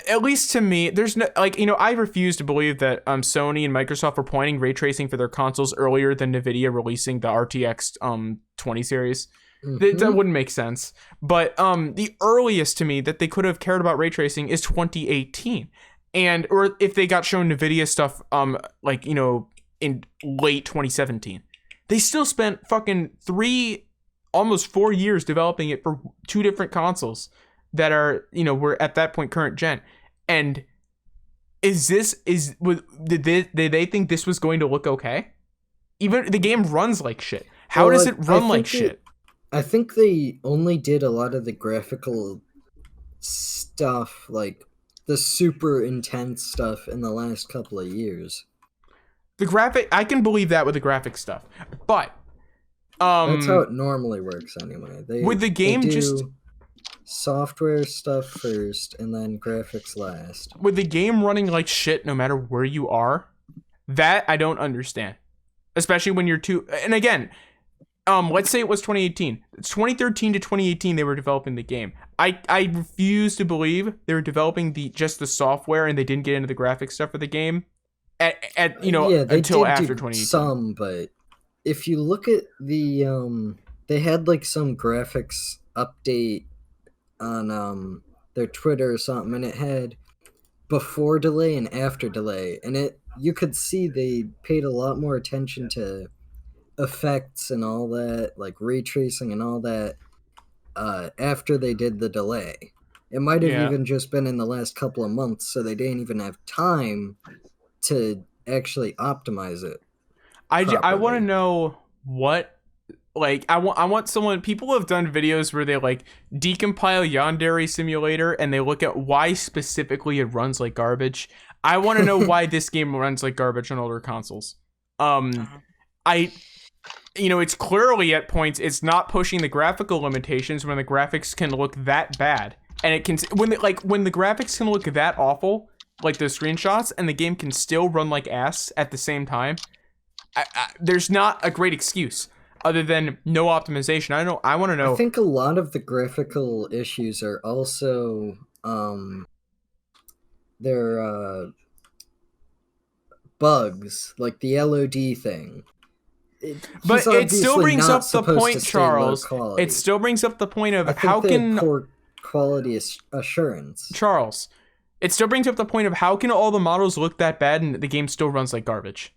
At least to me, there's no, like, you know, I refuse to believe that Sony and Microsoft were planning ray tracing for their consoles earlier than Nvidia releasing the RTX 20 series. That wouldn't make sense. But the earliest to me that they could have cared about ray tracing is 2018, or if they got shown Nvidia stuff like, you know, in late 2017. They still spent fucking almost 4 years developing it for 2 different consoles that are, you know, were at that point current gen. And did they think this was going to look okay? Even the game runs like shit. How does it run like shit? I think they only did a lot of the graphical stuff, like the super intense stuff, in the last couple of years. I can believe that with the graphic stuff, but that's how it normally works anyway. With the game, just software stuff first and then graphics last. With the game running like shit no matter where you are, that I don't understand. Especially when you're and again, let's say it was 2018. It's 2013 to 2018 they were developing the game. I refuse to believe they were developing just the software and they didn't get into the graphics stuff for the game until after 2018. Some, but if you look at the they had like some graphics update on their Twitter or something, and it had before delay and after delay, and you could see they paid a lot more attention to effects and all that, like ray tracing and all that, after they did the delay. It might have Yeah. even just been in the last couple of months, so they didn't even have time to actually optimize it. I want to properly. know what, like, I want someone, people have done videos where they like decompile Yandere Simulator and they look at why specifically it runs like garbage. I want to know why this game runs like garbage on older consoles. It's clearly at points it's not pushing the graphical limitations when the graphics can look that bad, and it can when the graphics can look that awful, like the screenshots, and the game can still run like ass at the same time. There's not a great excuse other than no optimization. I want to know. I think a lot of the graphical issues are also they're bugs, like the LOD thing. But it still brings up the point, Charles. It still brings up the point of how can poor quality assurance. Charles. It still brings up the point of how can all the models look that bad and the game still runs like garbage?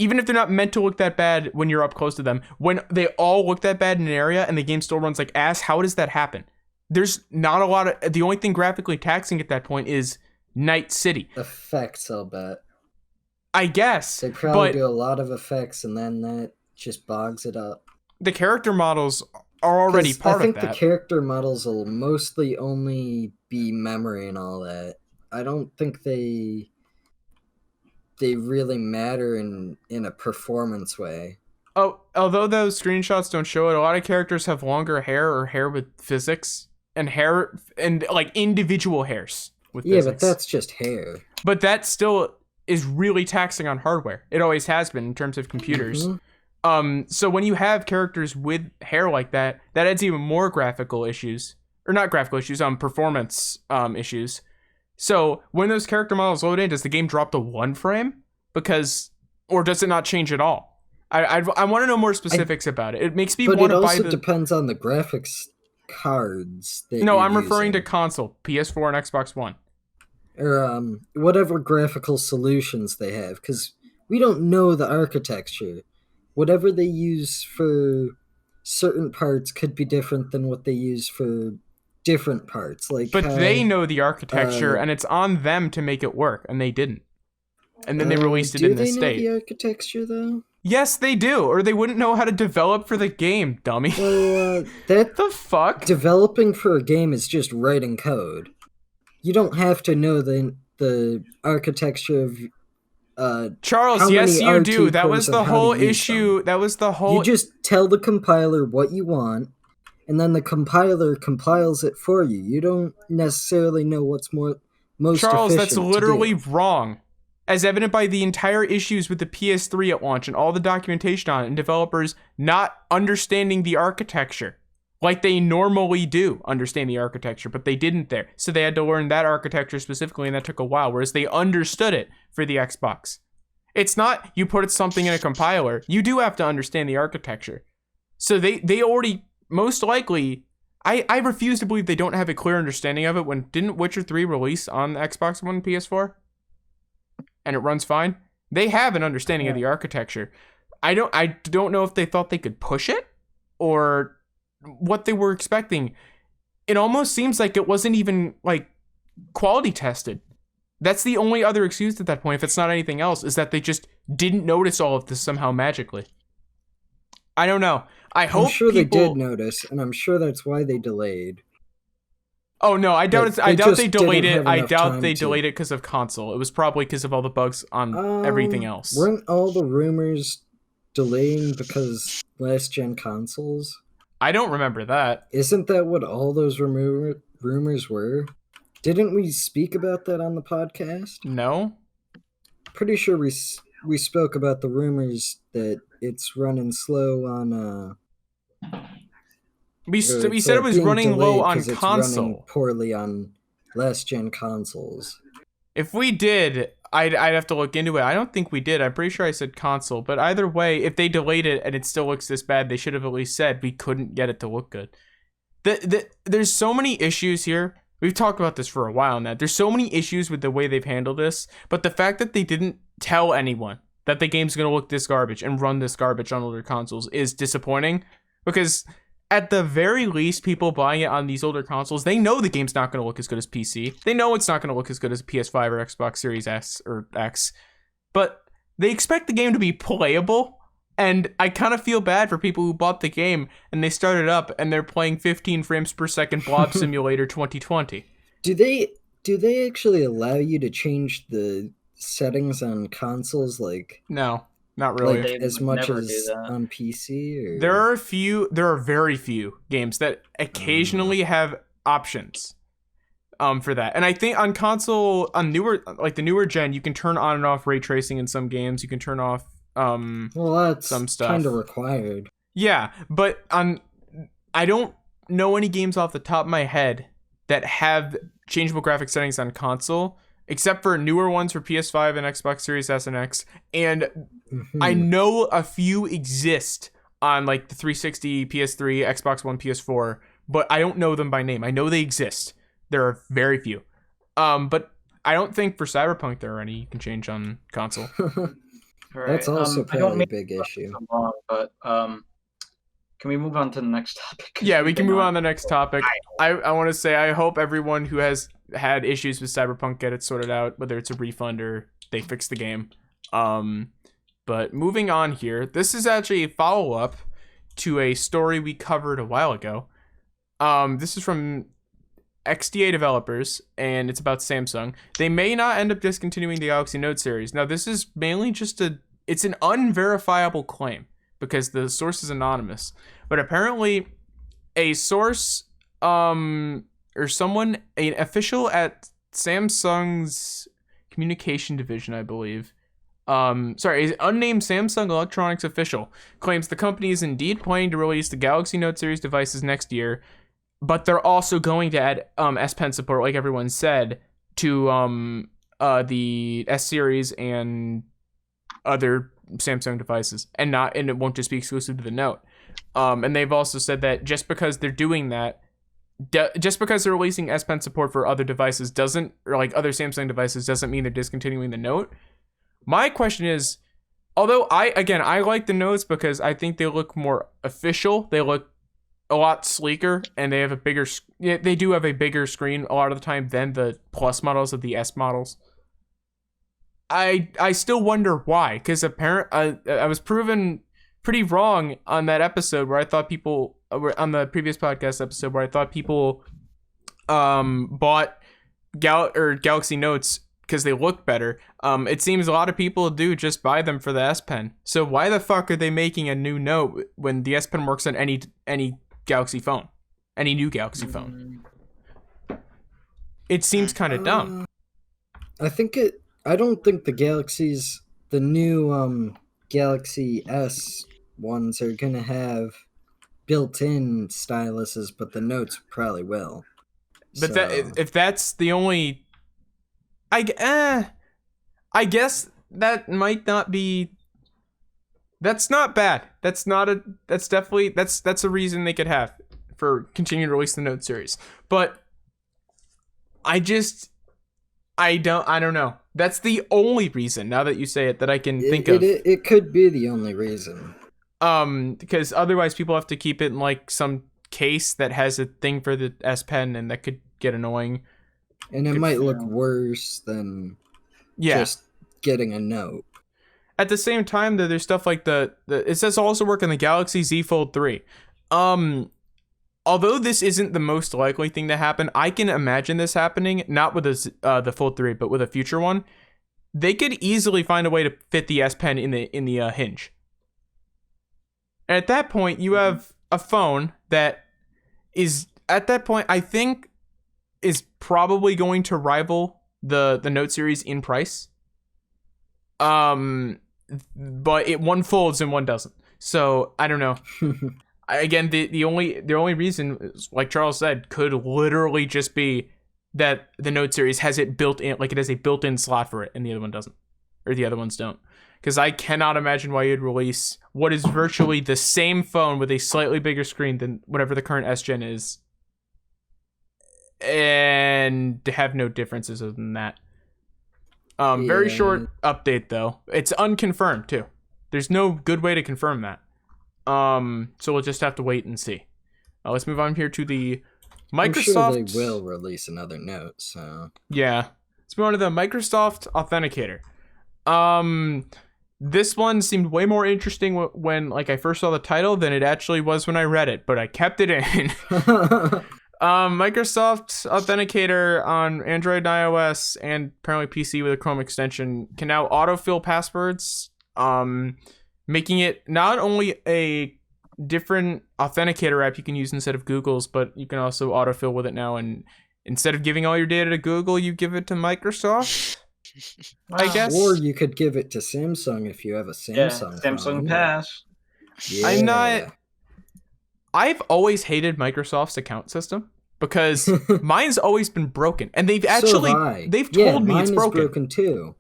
Even if they're not meant to look that bad when you're up close to them, when they all look that bad in an area and the game still runs like ass, how does that happen? There's not a lot of... The only thing graphically taxing at that point is Night City. Effects, I'll bet. I guess. They probably do a lot of effects and then that just bogs it up. The character models are already part of that. I think the character models will mostly only be memory and all that. I don't think they really matter in a performance way. Oh, although those screenshots don't show it, a lot of characters have longer hair or hair with physics and hair and like individual hairs with physics. Yeah, but that's just hair. But that still is really taxing on hardware. It always has been in terms of computers. Mm-hmm. So when you have characters with hair like that, that adds even more graphical issues. Or not graphical issues, performance issues. So when those character models load in, does the game drop to 1 frame? Or does it not change at all? I want to know more specifics about it. It makes me want to buy the... But it also depends on the graphics cards. No, I'm referring to console, PS4 and Xbox One. Or whatever graphical solutions they have, because we don't know the architecture. Whatever they use for certain parts could be different than what they use for different parts. But they know the architecture, and it's on them to make it work, and they didn't. And then they released it in this state. Do they know the architecture, though? Yes, they do, or they wouldn't know how to develop for the game, dummy. Well, the fuck? Developing for a game is just writing code. You don't have to know the architecture of Charles, yes you do. That was the whole issue. That was the whole... You just tell the compiler what you want, and then the compiler compiles it for you. You don't necessarily know what's most Charles, efficient that's literally wrong. As evident by the entire issues with the PS3 at launch and all the documentation on it, and developers not understanding the architecture. Like they normally do understand the architecture, but they didn't there. So they had to learn that architecture specifically, and that took a while, whereas they understood it for the Xbox. It's not you put something in a compiler. You do have to understand the architecture. So they already, most likely, I refuse to believe they don't have a clear understanding of it. Didn't Witcher 3 release on the Xbox One and PS4? And it runs fine? They have an understanding of the architecture. I don't know if they thought they could push it, or what they were expecting. It almost seems like it wasn't even like quality tested. That's the only other excuse at that point, if it's not anything else, is that they just didn't notice all of this somehow magically. I don't know. I'm sure they did notice, and I'm sure that's why they delayed. Oh no, I doubt they delayed it. I doubt they delayed it because of console. It was probably because of all the bugs on everything else. Weren't all the rumors delaying because last gen consoles? I don't remember that. Isn't that what all those rumors were? Didn't we speak about that on the podcast? No. Pretty sure we spoke about the rumors that it's running slow on we said it was running low on console. Running poorly on last gen consoles. If we did, I'd have to look into it. I don't think we did. I'm pretty sure I said console. But either way, if they delayed it and it still looks this bad, they should have at least said we couldn't get it to look good. There's so many issues here. We've talked about this for a while now. There's so many issues with the way they've handled this. But the fact that they didn't tell anyone that the game's going to look this garbage and run this garbage on older consoles is disappointing. Because at the very least, people buying it on these older consoles, they know the game's not going to look as good as PC. They know it's not going to look as good as PS5 or Xbox Series S or X. But they expect the game to be playable. And I kind of feel bad for people who bought the game and they started up and they're playing 15 frames per second Blob Simulator 2020. Do they actually allow you to change the settings on consoles like No, not really. like as much as on PC? Or? There are very few games that occasionally have options for that. And I think on console, on the newer gen, you can turn on and off ray tracing in some games. You can turn off well, that's some stuff. kind of required. Yeah, but I don't know any games off the top of my head that have changeable graphic settings on console, except for newer ones for PS5 and Xbox Series S and X. And I know a few exist on like the 360, PS3, Xbox One, PS4, but I don't know them by name. I know they exist. There are very few. But I don't think for Cyberpunk there are any you can change on console. Right. That's also probably a big issue. Long, but can we move on to the next topic? Yeah, we can move on to the next topic. I want to say I hope everyone who has had issues with Cyberpunk get it sorted out, whether it's a refund or they fix the game. But moving on here, this is actually a follow-up to a story we covered a while ago. This is from XDA developers, and it's about Samsung. They may not end up discontinuing the Galaxy Note series. Now, this is mainly just it's an unverifiable claim because the source is anonymous. But apparently, a source, or someone, an official at Samsung's communication division, I believe, an unnamed Samsung Electronics official claims the company is indeed planning to release the Galaxy Note series devices next year. But they're also going to add S Pen support, like everyone said, to the S series and other Samsung devices, and it won't just be exclusive to the Note. And they've also said that just because they're doing that, just because they're releasing S Pen support for other devices other Samsung devices doesn't mean they're discontinuing the Note. My question is, although I like the Notes because I think they look more official, they look a lot sleeker, and they do have a bigger screen a lot of the time than the Plus models of the S models. I still wonder why, because I was proven pretty wrong on that episode where I thought people on the previous podcast episode where I thought people bought Galaxy Notes because they look better. It seems a lot of people do just buy them for the S Pen. So why the fuck are they making a new Note when the S Pen works on any Galaxy phone, any new Galaxy phone? It seems kind of dumb. I don't think the new Galaxy S ones are gonna have built-in styluses, but the Notes probably will. But if that's the only, I guess that might not be. That's not bad. That's a reason they could have for continuing to release the Note series. But I don't know. That's the only reason, now that you say it, that I can think of. It could be the only reason. Because otherwise people have to keep it in like some case that has a thing for the S Pen, and that could get annoying. And it might look worse than just getting a Note. At the same time, though, there's stuff like it says also work on the Galaxy Z Fold 3. Although this isn't the most likely thing to happen, I can imagine this happening, not with the Fold 3, but with a future one. They could easily find a way to fit the S Pen in the hinge. And at that point, you have a phone that is, at that point, I think, is probably going to rival the Note series in price. But one folds and one doesn't. So I don't know. Again, the only reason, like Charles said, could literally just be that the Note series has it built in, like it has a built-in slot for it, and the other one doesn't, or the other ones don't. Because I cannot imagine why you'd release what is virtually the same phone with a slightly bigger screen than whatever the current S Gen is, and to have no differences other than that. Very short update though. It's unconfirmed too. There's no good way to confirm that. So we'll just have to wait and see. Let's move on here to the Microsoft. I'm sure they will release another Note. So yeah, let's move on to the Microsoft Authenticator. This one seemed way more interesting when like I first saw the title than it actually was when I read it, but I kept it in. Microsoft Authenticator on Android and iOS and apparently PC with a Chrome extension can now autofill passwords, making it not only a different authenticator app you can use instead of Google's, but you can also autofill with it now. And instead of giving all your data to Google, you give it to Microsoft. Wow. I guess. or you could give it to Samsung if you have a Samsung. Samsung phone. Pass. Yeah. I've always hated Microsoft's account system because mine's always been broken, and they've actually they've told me it's mine is broken too.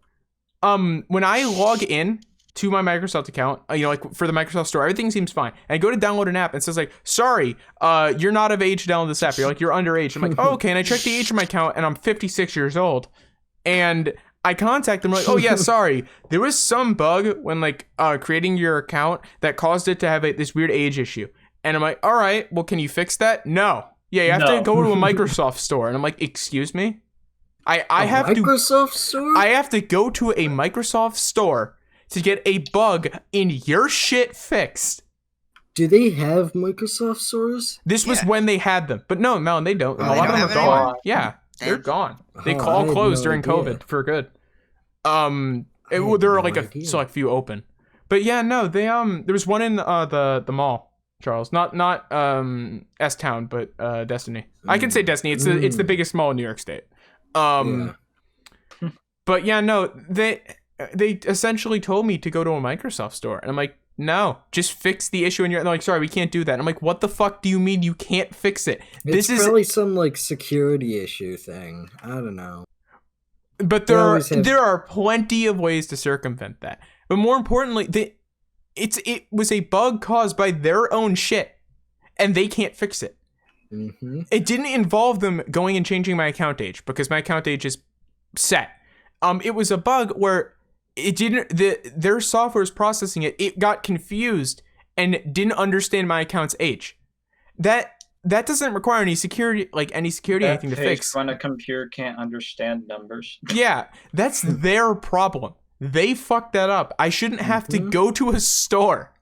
When I log in to my Microsoft account, like for the Microsoft Store, everything seems fine. And I go to download an app and it says like, sorry, you're not of age to download this app. You're underage. I'm like, oh, okay. And I check the age of my account and I'm 56 years old. And I contact them like, oh yeah, sorry. There was some bug when like creating your account that caused it to have this weird age issue. And I'm like, all right, well, can you fix that? No. Yeah, you have to go to a Microsoft store. And I'm like, excuse me? I have Microsoft store? I have to go to a Microsoft store to get a bug in your shit fixed. Do they have Microsoft stores? This was when they had them. But no, Melon, they don't. A lot of them are gone. Yeah, they're gone. They all closed during COVID for good. There were like a select few open. But yeah, no, they there was one in the mall, Charles. Not S Town, but Destiny. I can say Destiny. It's the biggest mall in New York State. But yeah, no, they essentially told me to go to a Microsoft store, and I'm like, no, just fix the issue. And they're like, sorry, we can't do that. And I'm like, what the fuck do you mean you can't fix it? It's probably some like security issue thing. I don't know. But there are plenty of ways to circumvent that. But more importantly, it was a bug caused by their own shit, and they can't fix it. Mm-hmm. It didn't involve them going and changing my account age because my account age is set. It was a bug where it didn't. Their software is processing it. It got confused and didn't understand my account's age. That doesn't require any security, anything to fix. When a computer can't understand numbers. Yeah, that's their problem. They fucked that up. I shouldn't have to go to a store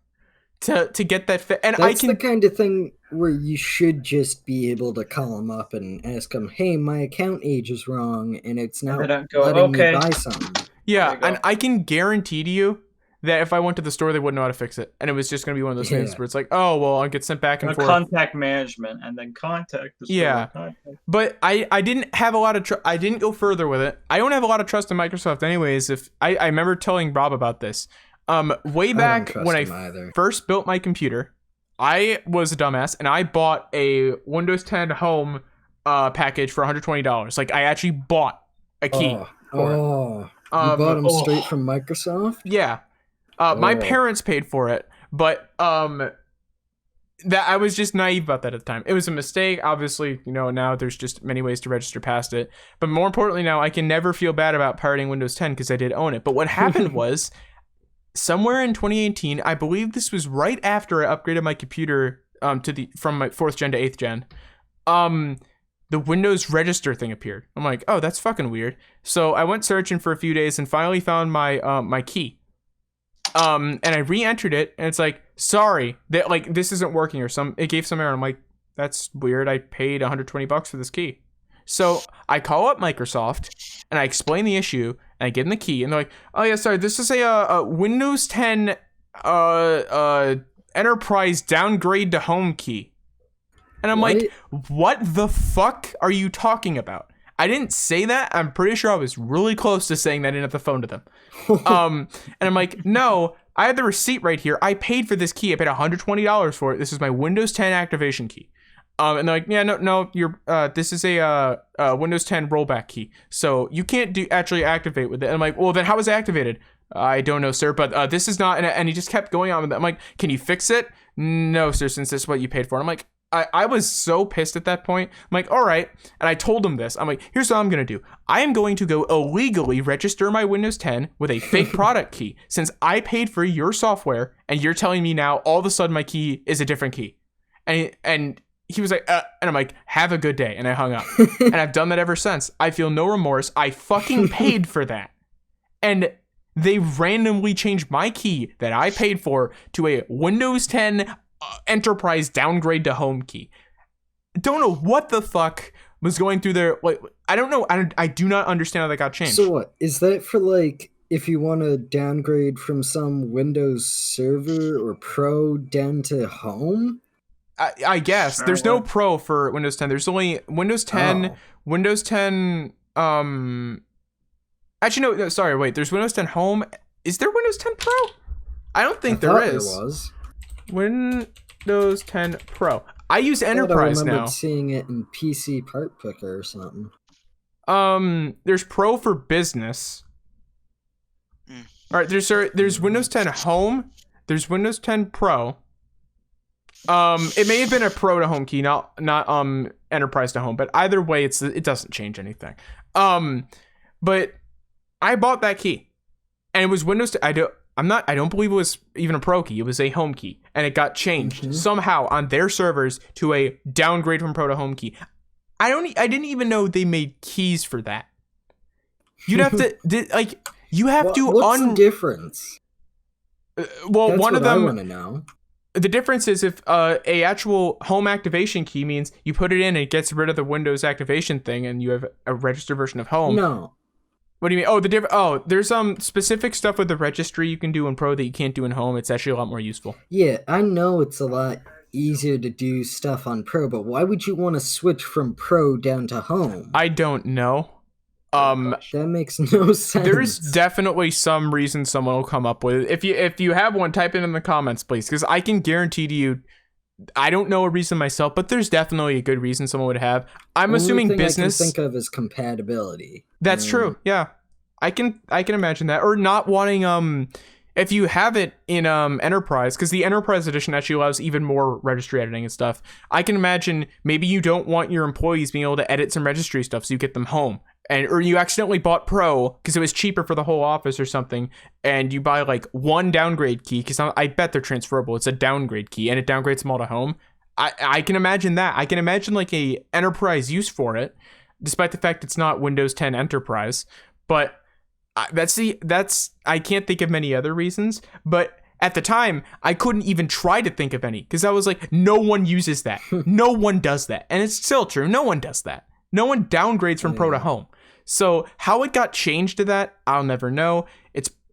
to get that fit. And that's the kind of thing where you should just be able to call them up and ask them, "Hey, my account age is wrong, and it's not letting me buy something." Yeah, and I can guarantee to you that if I went to the store, they wouldn't know how to fix it, and it was just going to be one of those things where it's like, oh, well, I'll get sent back and forth. Contact management, and then contact the store. Yeah, but I didn't have a lot of I didn't go further with it. I don't have a lot of trust in Microsoft anyways. If I remember telling Rob about this way back when I first built my computer, I was a dumbass, and I bought a Windows 10 Home package for $120. Like, I actually bought a key for it. You bought them straight from Microsoft? Yeah. My parents paid for it, but that I was just naive about that at the time. It was a mistake. Obviously, now there's just many ways to register past it. But more importantly, now I can never feel bad about pirating Windows 10 because I did own it. But what happened was, somewhere in 2018, I believe this was right after I upgraded my computer from my 4th gen to 8th gen. The Windows register thing appeared. I'm like, oh, that's fucking weird. So I went searching for a few days and finally found my key. And I re-entered it, and it's like, sorry, that this isn't working, or it gave some error. I'm like, that's weird. I paid $120 for this key. So I call up Microsoft and I explain the issue, and I give them the key, and they're like, oh yeah, sorry, this is a Windows 10 enterprise downgrade to home key. And I'm like, what the fuck are you talking about? I didn't say that. I'm pretty sure I was really close to saying that in at the phone to them. And I'm like, no, I have the receipt right here. I paid for this key. I paid $120 for it. This is my Windows 10 activation key. And they're like, yeah, no, you're this is a Windows 10 rollback key, so you can't actually activate with it. And I'm like, well, then how is it activated? I don't know, sir, but this is not. And he just kept going on with that. I'm like, can you fix it? No, sir, since this is what you paid for. And I'm like, I was so pissed at that point. I'm like, all right. And I told him this. I'm like, here's what I'm going to do. I am going to go illegally register my Windows 10 with a fake product key, since I paid for your software and you're telling me now all of a sudden my key is a different key. And he was like, and I'm like, have a good day. And I hung up. And I've done that ever since. I feel no remorse. I fucking paid for that. And they randomly changed my key that I paid for to a Windows 10 enterprise downgrade to home key. Don't know what the fuck was going through there. Like, I don't know. I do not understand how that got changed. So what? Is that for like if you want to downgrade from some Windows Server or Pro down to home? I guess there's no Pro for Windows 10. There's only Windows 10. Oh. Windows 10. Actually, no. Sorry, wait. There's Windows 10 Home. Is there Windows 10 Pro? I don't think there is. There was Windows 10 Pro. I use Enterprise I remembered now. seeing it in PC Part Picker or something. There's Pro for Business. All right. There's Windows 10 Home. There's Windows 10 Pro. It may have been a Pro to home key, not Enterprise to home, but either way, it doesn't change anything. But I bought that key, and it was Windows. I don't believe it was even a Pro key. It was a home key, and it got changed somehow on their servers to a downgrade from Pro to home key. I didn't even know they made keys for that. You'd have to What's the difference? Well, That's one what of them. I want to know. The difference is if a actual home activation key means you put it in and it gets rid of the Windows activation thing, and you have a registered version of home. No. What do you mean? There's specific stuff with the registry you can do in Pro that you can't do in home. It's actually a lot more useful. Yeah, I know it's a lot easier to do stuff on Pro, but why would you want to switch from Pro down to home? I don't know. That makes no sense. There's definitely some reason someone will come up with it. If you have one, type it in the comments, please, because I can guarantee to you, I don't know a reason myself, but there's definitely a good reason someone would have. I'm assuming business. I can think of is compatibility. That's true. Yeah, I can imagine that, or not wanting if you have it in Enterprise, because the Enterprise edition actually allows even more registry editing and stuff. I can imagine maybe you don't want your employees being able to edit some registry stuff, so you get them home. Or you accidentally bought Pro because it was cheaper for the whole office or something, and you buy like one downgrade key, because I bet they're transferable. It's a downgrade key, and it downgrades them all to home. I can imagine that. I can imagine like a enterprise use for it, despite the fact it's not Windows 10 Enterprise. But I can't think of many other reasons. But at the time, I couldn't even try to think of any, because I was like, no one uses that. No one does that. And it's still true. No one does that. No one downgrades from Pro to home. So how it got changed to that, I'll never know.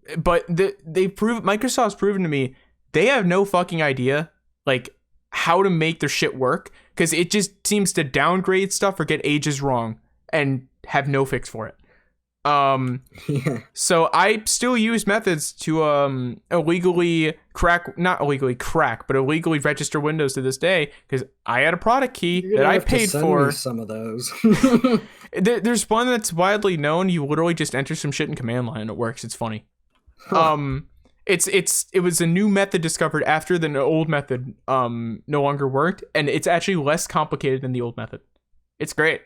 Microsoft's proven to me they have no fucking idea like how to make their shit work, because it just seems to downgrade stuff or get ages wrong and have no fix for it. So I still use methods to illegally register Windows to this day, because I had a product key that I paid for. Some of those. There's one that's widely known. You literally just enter some shit in command line and it works. It's funny. It was a new method discovered after the old method no longer worked, and it's actually less complicated than the old method. It's great.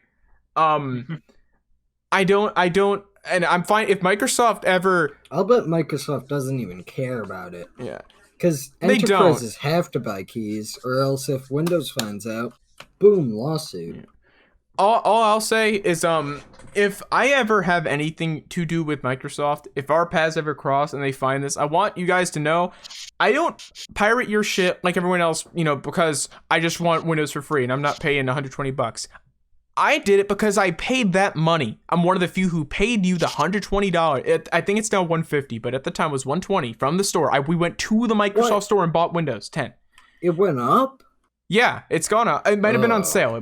I don't, and I'm fine if Microsoft ever. I'll bet Microsoft doesn't even care about it. Yeah. Because enterprises have to buy keys, or else if Windows finds out, boom, lawsuit. Yeah. All I'll say is, if I ever have anything to do with Microsoft, if our paths ever cross and they find this, I want you guys to know, I don't pirate your shit like everyone else, because I just want Windows for free and I'm not paying $120. I did it because I paid that money. I'm one of the few who paid you the $120. I think it's now $150, but at the time it was $120 from the store. We went to the Microsoft store and bought Windows 10. It went up? Yeah, it's gone up. It might have been on sale.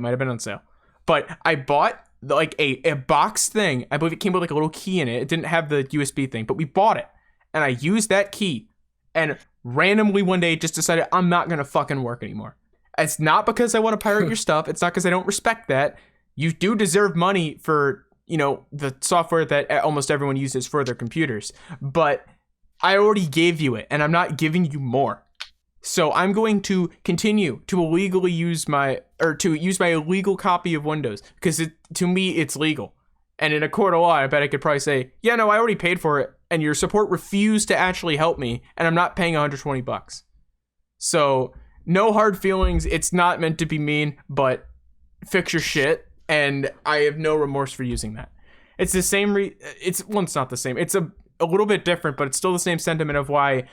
But I bought like a box thing. I believe it came with like a little key in it. It didn't have the USB thing, but we bought it. And I used that key. And randomly one day just decided I'm not going to fucking work anymore. It's not because I want to pirate your stuff. It's not because I don't respect that. You do deserve money for, the software that almost everyone uses for their computers. But I already gave you it, and I'm not giving you more. So I'm going to continue to illegally use my illegal copy of Windows, because to me, it's legal. And in a court of law, I bet I could probably say, yeah, no, I already paid for it, and your support refused to actually help me, and I'm not paying $120. So no hard feelings. It's not meant to be mean, but fix your shit, and I have no remorse for using that. It's the same. It's not the same. It's a little bit different, but it's still the same sentiment of why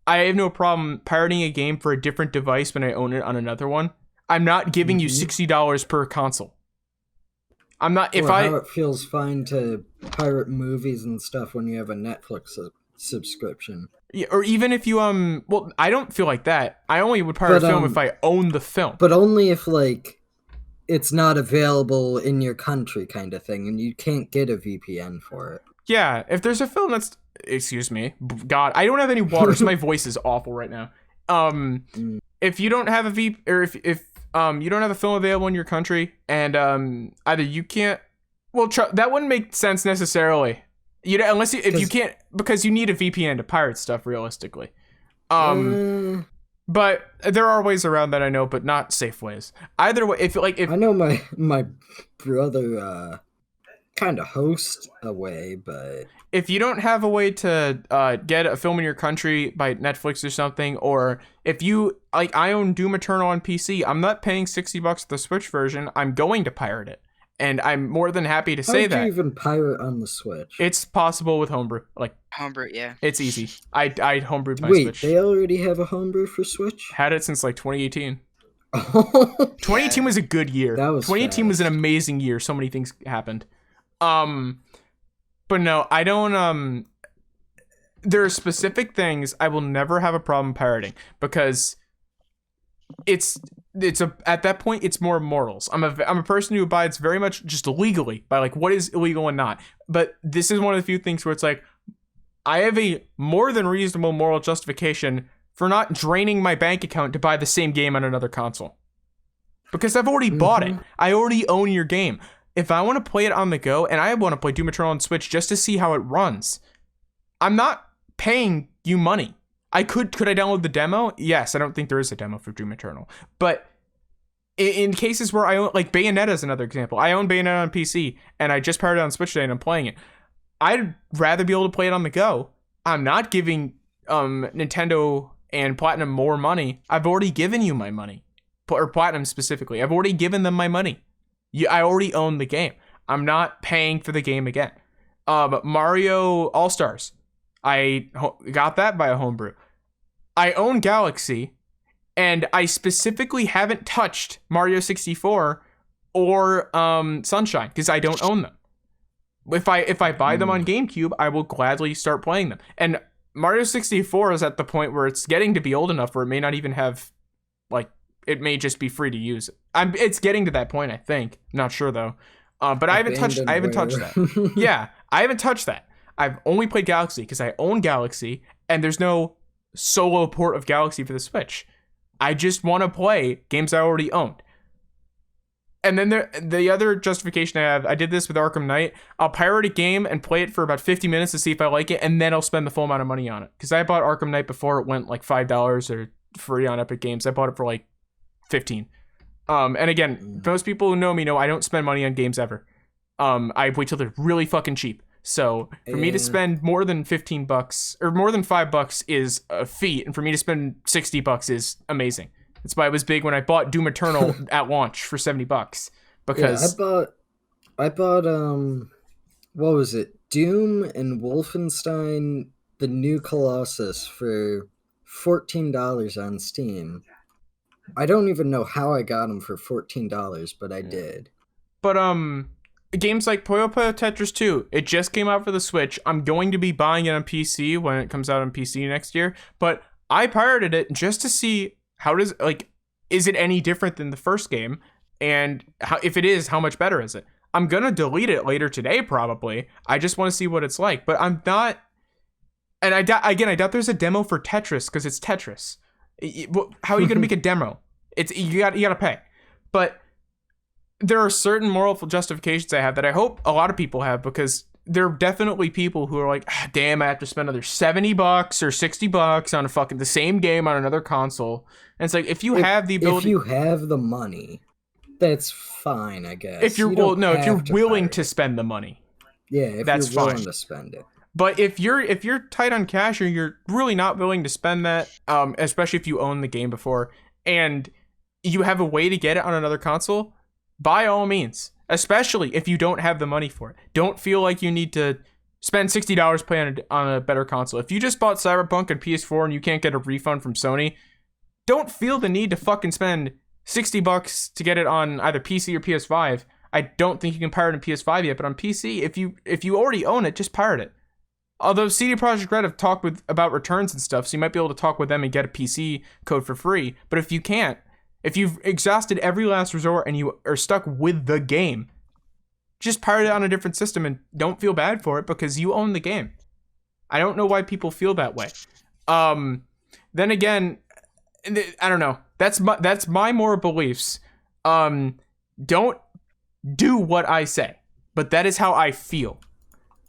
I have no problem pirating a game for a different device when I own it on another one. I'm not giving you $60 per console. I'm not. How it feels fine to pirate movies and stuff when you have a Netflix subscription. Yeah, or even if you well, I don't feel like that. I only would pirate a film if I own the film. But only if it's not available in your country, kind of thing, and you can't get a VPN for it. Yeah, if there's a film that's, excuse me, God, I don't have any water, so my voice is awful right now. If you don't have a if you don't have a film available in your country, and either you can't, well, that wouldn't make sense necessarily. If you can't, because you need a VPN to pirate stuff realistically. But there are ways around that, I know, but not safe ways. Either way, if I know my brother kind of host a way, but if you don't have a way to get a film in your country by Netflix or something, or if you I own Doom Eternal on PC, I'm not paying $60 for the Switch version. I'm going to pirate it, and I'm more than happy to say that. How do you even pirate on the Switch? It's possible with homebrew. Homebrew, yeah. It's easy. I homebrewed my Switch. Switch. They already have a homebrew for Switch? Had it since 2018. 2018 was a good year. 2018 was an amazing year. So many things happened. But no, I don't, there are specific things I will never have a problem pirating, because at that point, it's more morals. I'm a person who abides very much just legally by what is illegal and not. But this is one of the few things where it's I have a more than reasonable moral justification for not draining my bank account to buy the same game on another console, because I've already bought it. I already own your game. If I want to play it on the go, and I want to play Doom Eternal on Switch just to see how it runs, I'm not paying you money. Could I download the demo? Yes, I don't think there is a demo for Doom Eternal. But in cases where I own, Bayonetta is another example. I own Bayonetta on PC, and I just paired it on Switch today, and I'm playing it. I'd rather be able to play it on the go. I'm not giving Nintendo and Platinum more money. I've already given you my money. Or Platinum specifically. I've already given them my money. I already own the game. I'm not paying for the game again. Mario All-Stars. I got that by a homebrew. I own Galaxy, and I specifically haven't touched Mario 64 or Sunshine, because I don't own them. If I buy them on GameCube, I will gladly start playing them. And Mario 64 is at the point where it's getting to be old enough where it may not even have, it may just be free to use. It's getting to that point, I think. Not sure though. But I haven't touched that. Yeah, I haven't touched that. I've only played Galaxy because I own Galaxy, and there's no solo port of Galaxy for the Switch. I just want to play games I already owned. And then the other justification I have, I did this with Arkham Knight. I'll pirate a game and play it for about 50 minutes to see if I like it, and then I'll spend the full amount of money on it. Because I bought Arkham Knight before it went $5 or free on Epic Games. I bought it for $15. And again, most people who know me know I don't spend money on games ever. I wait till they're really fucking cheap. So for me to spend more than $15 or more than $5 is a feat, and for me to spend $60 is amazing. That's why it was big when I bought Doom Eternal at launch for $70. Because I bought what was it? Doom and Wolfenstein: The New Colossus for $14 on Steam. I don't even know how I got them for $14, but I did. But games like Puyo Puyo Tetris 2, it just came out for the Switch. I'm going to be buying it on PC when it comes out on PC next year. But I pirated it just to see is it any different than the first game? And if it is, how much better is it? I'm going to delete it later today, probably. I just want to see what it's like. But I'm not... And I doubt there's a demo for Tetris because it's Tetris. How are you going to make a demo? It's you got to pay. But there are certain moral justifications I have that I hope a lot of people have, because there are definitely people who are like, damn, I have to spend another $70 or $60 on a fucking the same game on another console. And it's like, if you have the ability, if you have the money, that's fine, I guess. If you're if you're willing to spend the money, that's you're willing fine to spend it. But if you're tight on cash, or you're really not willing to spend that, especially if you own the game before and you have a way to get it on another console, by all means. Especially if you don't have the money for it. Don't feel like you need to spend $60 playing on a better console. If you just bought Cyberpunk on PS4 and you can't get a refund from Sony, don't feel the need to fucking spend $60 to get it on either PC or PS5. I don't think you can pirate on PS5 yet, but on PC, if you already own it, just pirate it. Although CD Projekt Red have talked about returns and stuff, so you might be able to talk with them and get a PC code for free. But if you can't, if you've exhausted every last resort and you are stuck with the game, just pirate it on a different system and don't feel bad for it, because you own the game. I don't know why people feel that way. Then again, I don't know. That's my moral beliefs. Don't do what I say, but that is how I feel.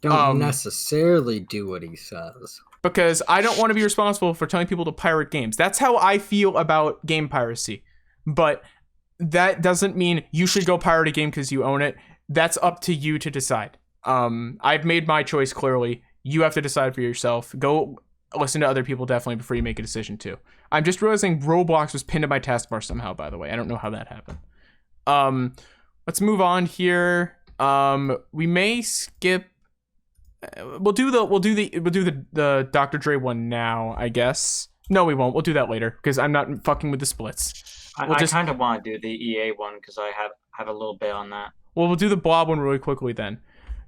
Don't necessarily do what he says. Because I don't want to be responsible for telling people to pirate games. That's how I feel about game piracy. But that doesn't mean you should go pirate a game because you own it. That's up to you to decide. I've made my choice clearly. You have to decide for yourself. Go listen to other people definitely before you make a decision too. I'm just realizing Roblox was pinned to my taskbar somehow, by the way. I don't know how that happened. Let's move on here. We may skip. We'll do the Dr. Dre one now, I guess. No, we won't. We'll do that later because I'm not fucking with the splits. I kind of want to do the EA one because I have a little bit on that. Well, we'll do the Blob one really quickly then.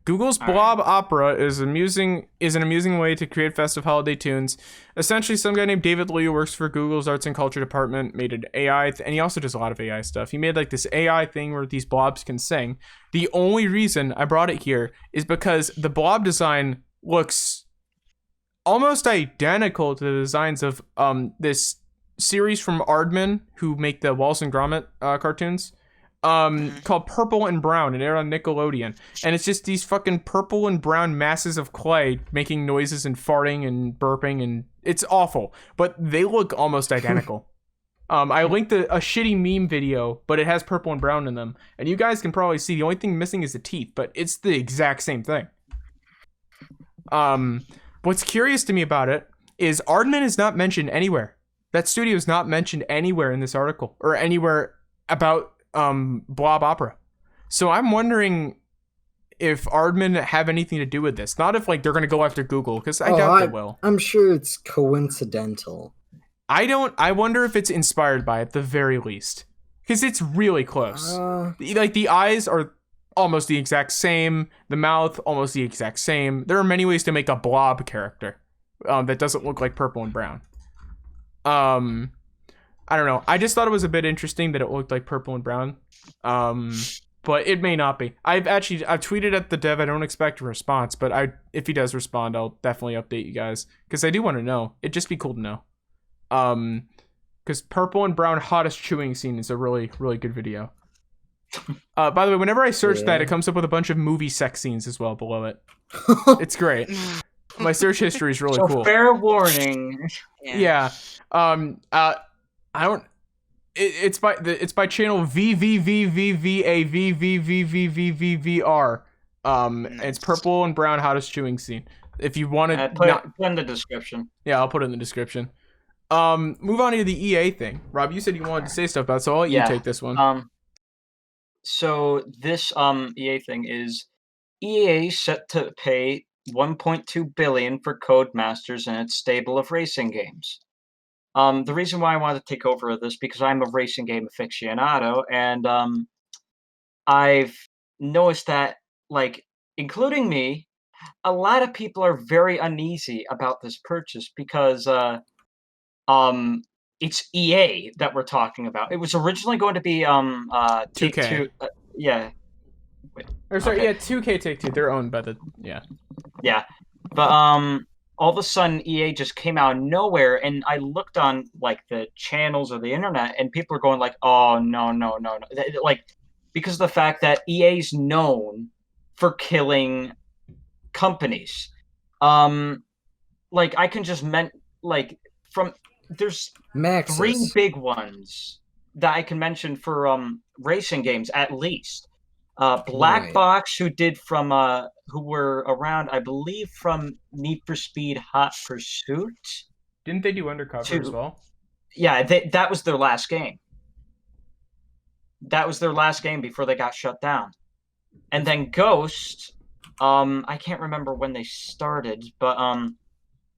Google's Blob Opera is an amusing way to create festive holiday tunes. Essentially, some guy named David Lee, who works for Google's Arts and Culture Department, made an AI, and he also does a lot of AI stuff. He made like this AI thing where these blobs can sing. The only reason I brought it here is because the blob design looks almost identical to the designs of this series from Aardman, who make the Wallace and Gromit cartoons. Called Purple and Brown, and aired on Nickelodeon. And it's just these fucking purple and brown masses of clay making noises and farting and burping, and it's awful. But they look almost identical. I linked a shitty meme video, but it has purple and brown in them. And you guys can probably see the only thing missing is the teeth, but it's the exact same thing. What's curious to me about it is Aardman is not mentioned anywhere. That studio is not mentioned anywhere in this article, or anywhere about Blob Opera. So I'm wondering if Aardman have anything to do with this. Not if like they're gonna go after Google, because I doubt they will. I'm sure it's coincidental. I wonder if it's inspired by it at the very least, because it's really close. Like the eyes are almost the exact same, the mouth almost the exact same. There are many ways to make a blob character that doesn't look like purple and brown. I don't know. I just thought it was a bit interesting that it looked like purple and brown. But it may not be. I've tweeted at the dev. I don't expect a response, but if he does respond, I'll definitely update you guys, because I do want to know. It'd just be cool to know. Because purple and brown hottest chewing scene is a really, really good video. By the way, whenever I search that, it comes up with a bunch of movie sex scenes as well below it. It's great. My search history is really cool. Fair warning. Yeah. I don't. It's by channel VVVVVAVVVVVVR. And it's purple and brown hottest chewing scene. If you want to put it in the description. Yeah, I'll put it in the description. Move on to the EA thing. Rob, you said you wanted to say stuff about it, so I'll let you take this one. So this EA thing is EA set to pay $1.2 billion for Codemasters and its stable of racing games. The reason why I wanted to take over this because I'm a racing game aficionado, and I've noticed that, like, including me, a lot of people are very uneasy about this purchase because it's EA that we're talking about. It was originally going to be 2K. Yeah. Or sorry, 2K Take-Two. They're owned by the Yeah. But all of a sudden EA just came out of nowhere, and I looked on like the channels or the internet, and people are going like, "Oh no, no, no, no!" Like because of the fact that EA's known for killing companies. Like I can just there's Maxis. 3 big ones that I can mention for racing games at least. Black Right. Box, who were around, I believe, from Need for Speed Hot Pursuit. Didn't they do Undercover as well? Yeah, that was their last game. That was their last game before they got shut down. And then Ghost, I can't remember when they started, but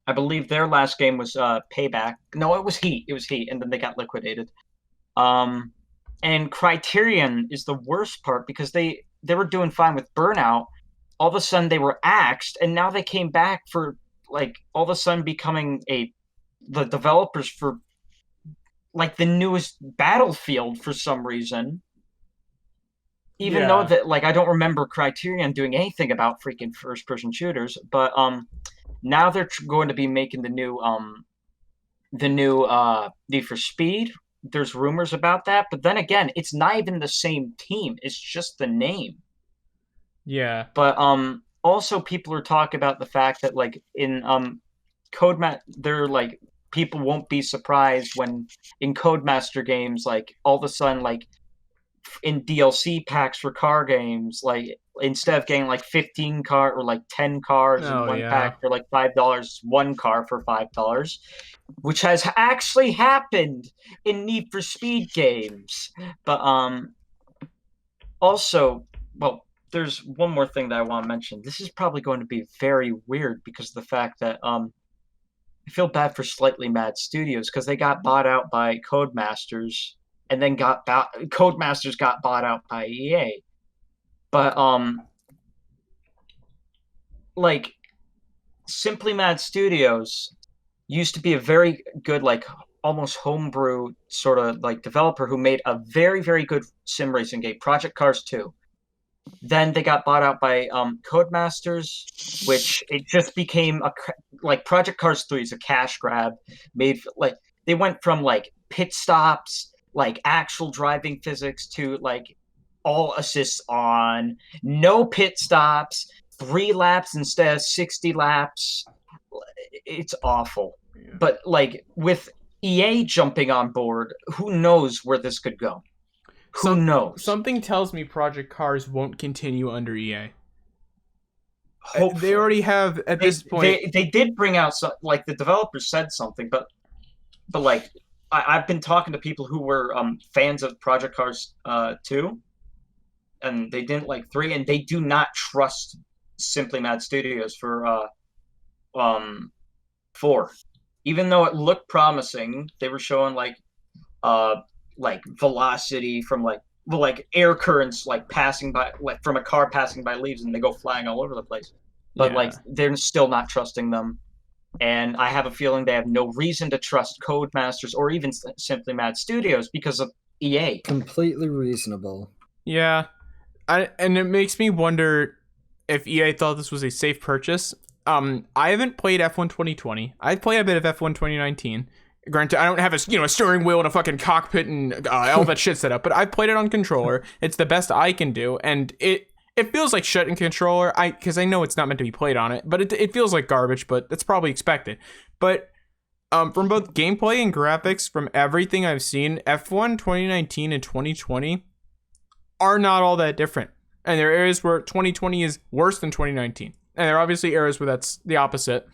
I believe their last game was Payback. No, it was Heat. It was Heat, and then they got liquidated. And Criterion is the worst part because they were doing fine with Burnout. All of a sudden they were axed, and now they came back for like all of a sudden becoming the developers for like the newest Battlefield for some reason. Even though that like I don't remember Criterion doing anything about freaking first person shooters, but now they're going to be making the new Need for Speed. There's rumors about that, but then again, it's not even the same team. It's just the name. Yeah. But also people are talking about the fact that like in they're like people won't be surprised when in Codemaster games like all of a sudden like in DLC packs for car games, like instead of getting like 15 car or like 10 cars in one pack for like $5, one car for $5, which has actually happened in Need for Speed games. But also, well, there's one more thing that I want to mention. This is probably going to be very weird because of the fact that I feel bad for Slightly Mad Studios because they got bought out by Codemasters. And then Codemasters got bought out by EA. But like Simply Mad Studios used to be a very good like almost homebrew sort of like developer who made a very, very good sim racing game, Project Cars 2. Then they got bought out by Codemasters, which it just became like Project Cars 3 is a cash grab. Like they went from like pit stops, like actual driving physics to like all assists on, no pit stops, 3 laps instead of 60 laps. It's awful. Yeah. But like with EA jumping on board, who knows where this could go? Who knows? Something tells me Project Cars won't continue under EA. Hopefully. They already have at this point. They did bring out some, like the developers said something, but like I've been talking to people who were fans of Project Cars 2, and they didn't like 3, and they do not trust Simply Mad Studios for 4. Even though it looked promising, they were showing like velocity from like air currents like passing by, like from a car passing by leaves, and they go flying all over the place. But like they're still not trusting them. And I have a feeling they have no reason to trust Codemasters or even Simply Mad Studios because of EA. Completely reasonable. Yeah. And it makes me wonder if EA thought this was a safe purchase. I haven't played F1 2020. I've played a bit of F1 2019. Granted, I don't have a steering wheel and a fucking cockpit and all that shit set up, but I've played it on controller. It's the best I can do, and it feels like shit in controller, because I know it's not meant to be played on it, but it feels like garbage, but that's probably expected. But from both gameplay and graphics, from everything I've seen, F1 2019 and 2020 are not all that different. And there are areas where 2020 is worse than 2019. And there are obviously areas where that's the opposite.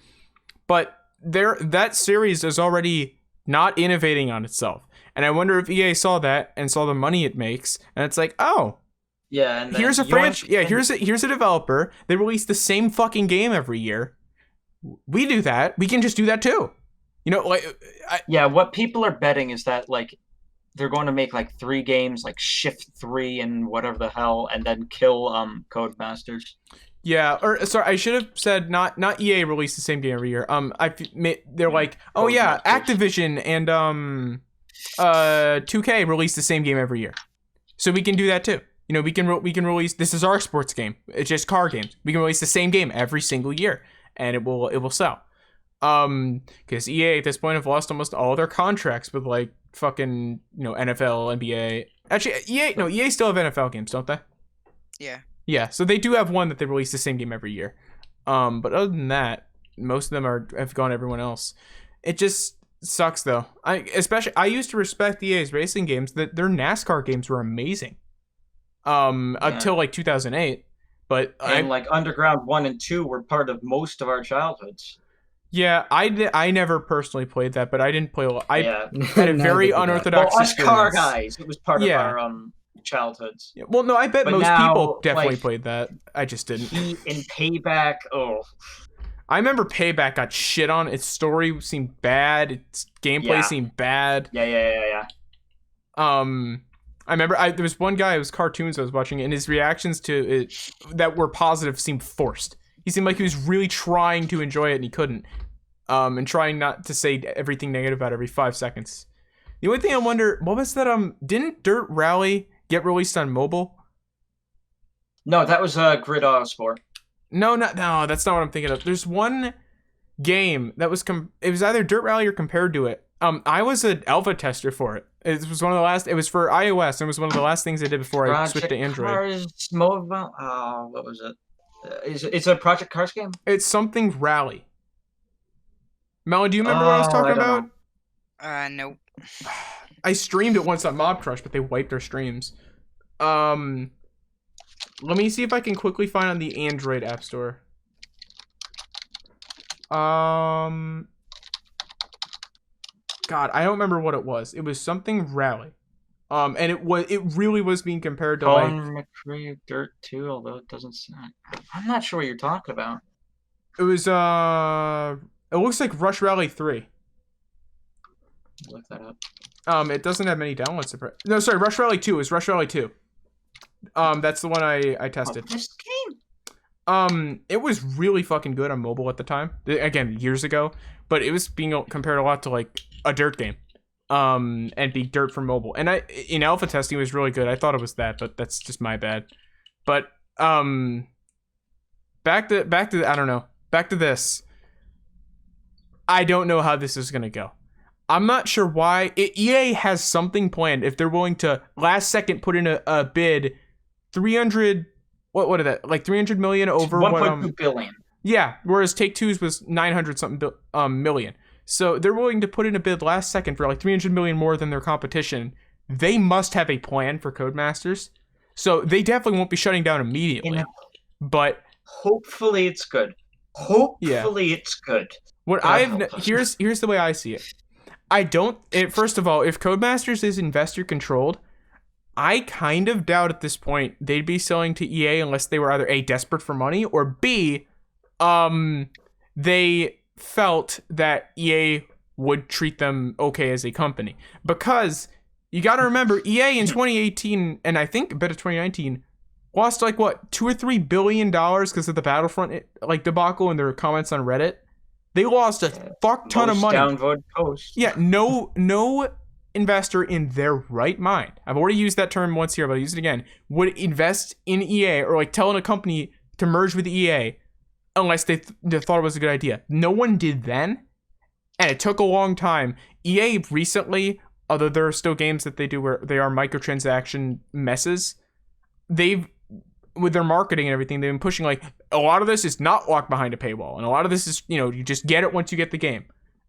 But that series is already not innovating on itself. And I wonder if EA saw that and saw the money it makes, and it's like, oh, yeah, and here's a franchise. Yeah, here's a developer. They release the same fucking game every year. We do that. We can just do that too. What people are betting is that like they're going to make like 3 games, like Shift 3 and whatever the hell, and then kill Codemasters. Yeah, or sorry, I should have said not EA release the same game every year. They're like, oh yeah, Activision and 2K release the same game every year, so we can do that too. We can release. This is our sports game. It's just car games. We can release the same game every single year, and it will sell. Because EA at this point have lost almost all their contracts with like fucking NFL, NBA. Actually, EA still have NFL games, don't they? Yeah. Yeah, so they do have one that they release the same game every year. But other than that, most of them have gone everyone else. It just sucks though. I used to respect EA's racing games. That their NASCAR games were amazing. Until like 2008. But like Underground 1 and 2 were part of most of our childhoods. Yeah, I never personally played that, but I didn't play a lot. I had a Neither very did I. unorthodox Well, us car experience. guys, it was part of our childhoods. Yeah, well, no, I bet But most now, people definitely like, played that. I just didn't. Heat and Payback, I remember Payback got shit on. Its story seemed bad. Its gameplay seemed bad. Yeah. I remember there was one guy, it was cartoons I was watching, and his reactions to it that were positive seemed forced. He seemed like he was really trying to enjoy it and he couldn't. And trying not to say everything negative about every 5 seconds. The only thing I wonder, what was that? Didn't Dirt Rally get released on mobile? No, that was Grid Autosport. No, that's not what I'm thinking of. There's one game that was it was either Dirt Rally or compared to it. I was an alpha tester for it. It was one of the last. It was for iOS. And it was one of the last things I did before I switched to Android. Cars Mobile. What was it? It's a Project Cars game. It's something Rally. Melody, do you remember what I was talking about? Nope. I streamed it once on Mob Crush, but they wiped their streams. Let me see if I can quickly find on the Android App Store. God, I don't remember what it was. It was something Rally. And it really was being compared to Colin McRae Dirt 2, although it doesn't sound. I'm not sure what you're talking about. It was it looks like Rush Rally 3. Look that up. It doesn't have many downloads. No, sorry, Rush Rally 2. It was Rush Rally 2. That's the one I tested. This game. It was really fucking good on mobile at the time. Again, years ago, but it was being compared a lot to like a dirt game. And be dirt for mobile. And in alpha testing it was really good. I thought it was that, but that's just my bad. But back to I don't know. Back to this. I don't know how this is gonna go. I'm not sure why. EA has something planned. If they're willing to last second put in a bid, 300. What is that? Like 300 million over 1.2 billion. Yeah, whereas Take-Two's was 900 something million. So they're willing to put in a bid last second for like 300 million more than their competition. They must have a plan for Codemasters. So they definitely won't be shutting down immediately. But hopefully it's good. Hopefully it's good. What here's the way I see it. First of all, if Codemasters is investor controlled, I kind of doubt at this point they'd be selling to EA unless they were either A, desperate for money, or B, they felt that EA would treat them okay as a company. Because you got to remember, EA in 2018 and I think a bit of 2019 lost like what, $2 or $3 billion because of the Battlefront debacle and their comments on Reddit. They lost a fuck ton of money. Downvote post. Yeah, no investor in their right mind, I've already used that term once here, but I'll use it again, would invest in EA or like telling a company to merge with EA unless they thought it was a good idea. No one did then, and it took a long time. EA recently, although there are still games that they do where they are microtransaction messes, with their marketing and everything, they've been pushing like a lot of this is not locked behind a paywall, and a lot of this is you just get it once you get the game.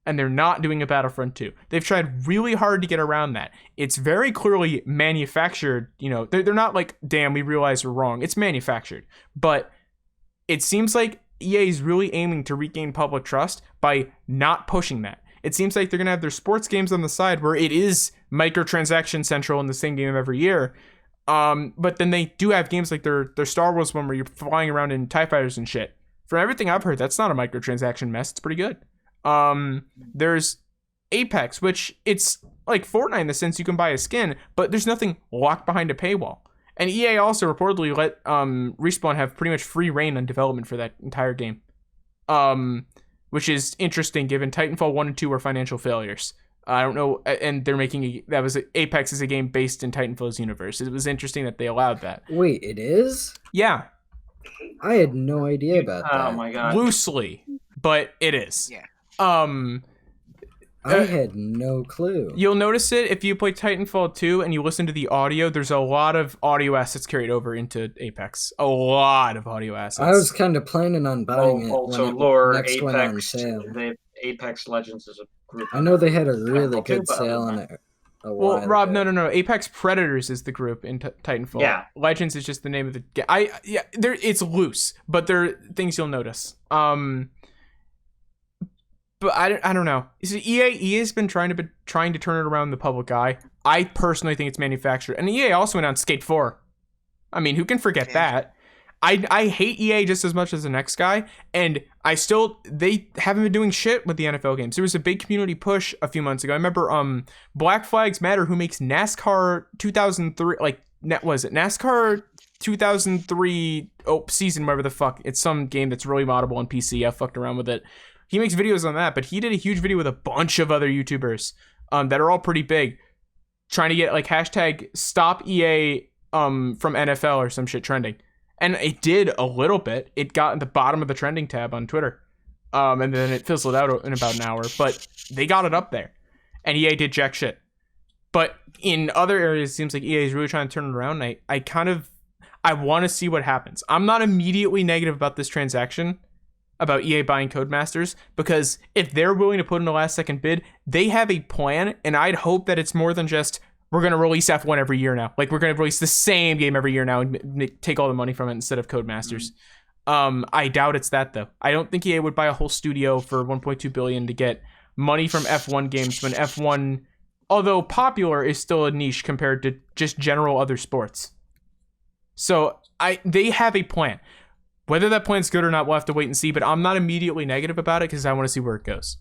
And they're not doing a Battlefront 2. They've tried really hard to get around that. It's very clearly manufactured. They're not like, damn, we realize we're wrong. It's manufactured. But it seems like EA is really aiming to regain public trust by not pushing that. It seems like they're going to have their sports games on the side where it is microtransaction central in the same game every year. But then they do have games like their Star Wars one where you're flying around in TIE fighters and shit. From everything I've heard, that's not a microtransaction mess. It's pretty good. There's Apex, which it's like Fortnite in the sense you can buy a skin, but there's nothing locked behind a paywall. And EA also reportedly let Respawn have pretty much free reign on development for that entire game, which is interesting given Titanfall 1 and 2 were financial failures. I don't know, and they're making Apex is a game based in Titanfall's universe. It was interesting that they allowed that. Wait, it is? Yeah. I had no idea about that. Oh my god. Loosely, but it is. Yeah. I had no clue. You'll notice it if you play Titanfall 2 and you listen to the audio. There's a lot of audio assets carried over into Apex. A lot of audio assets. I was kind of planning on buying it Also, when it lore next went on Apex. sale. The Apex Legends is a group. I know they had a Titanfall really 2, good but sale on it. Well, Rob, no. Apex Predators is the group in Titanfall. Yeah. Legends is just the name of the game. It's loose, but there are things you'll notice. But I don't know. You see, EA has been trying to turn it around in the public eye. I personally think it's manufactured. And EA also went on Skate 4. I mean, who can forget that? I hate EA just as much as the next guy, and they haven't been doing shit with the NFL games. There was a big community push a few months ago. I remember Black Flags Matter, who makes NASCAR 2003, NASCAR 2003 season, whatever the fuck. It's some game that's really moddable on PC. I fucked around with it. He makes videos on that, but he did a huge video with a bunch of other YouTubers that are all pretty big, trying to get like hashtag stop EA from NFL or some shit trending. And it did a little bit. It got in the bottom of the trending tab on Twitter. And then it fizzled out in about an hour. But they got it up there. And EA did jack shit. But in other areas, it seems like EA is really trying to turn it around. I want to see what happens. I'm not immediately negative about this transaction, about EA buying Codemasters, because if they're willing to put in a last second bid, they have a plan. And I'd hope that it's more than just, we're going to release F1 every year now. Like, we're going to release the same game every year now and take all the money from it instead of Codemasters. I doubt it's that, though. I don't think EA would buy a whole studio for $1.2 billion to get money from F1 games when F1, although popular, is still a niche compared to just general other sports. So they have a plan. Whether that plan's good or not, we'll have to wait and see, but I'm not immediately negative about it because I want to see where it goes.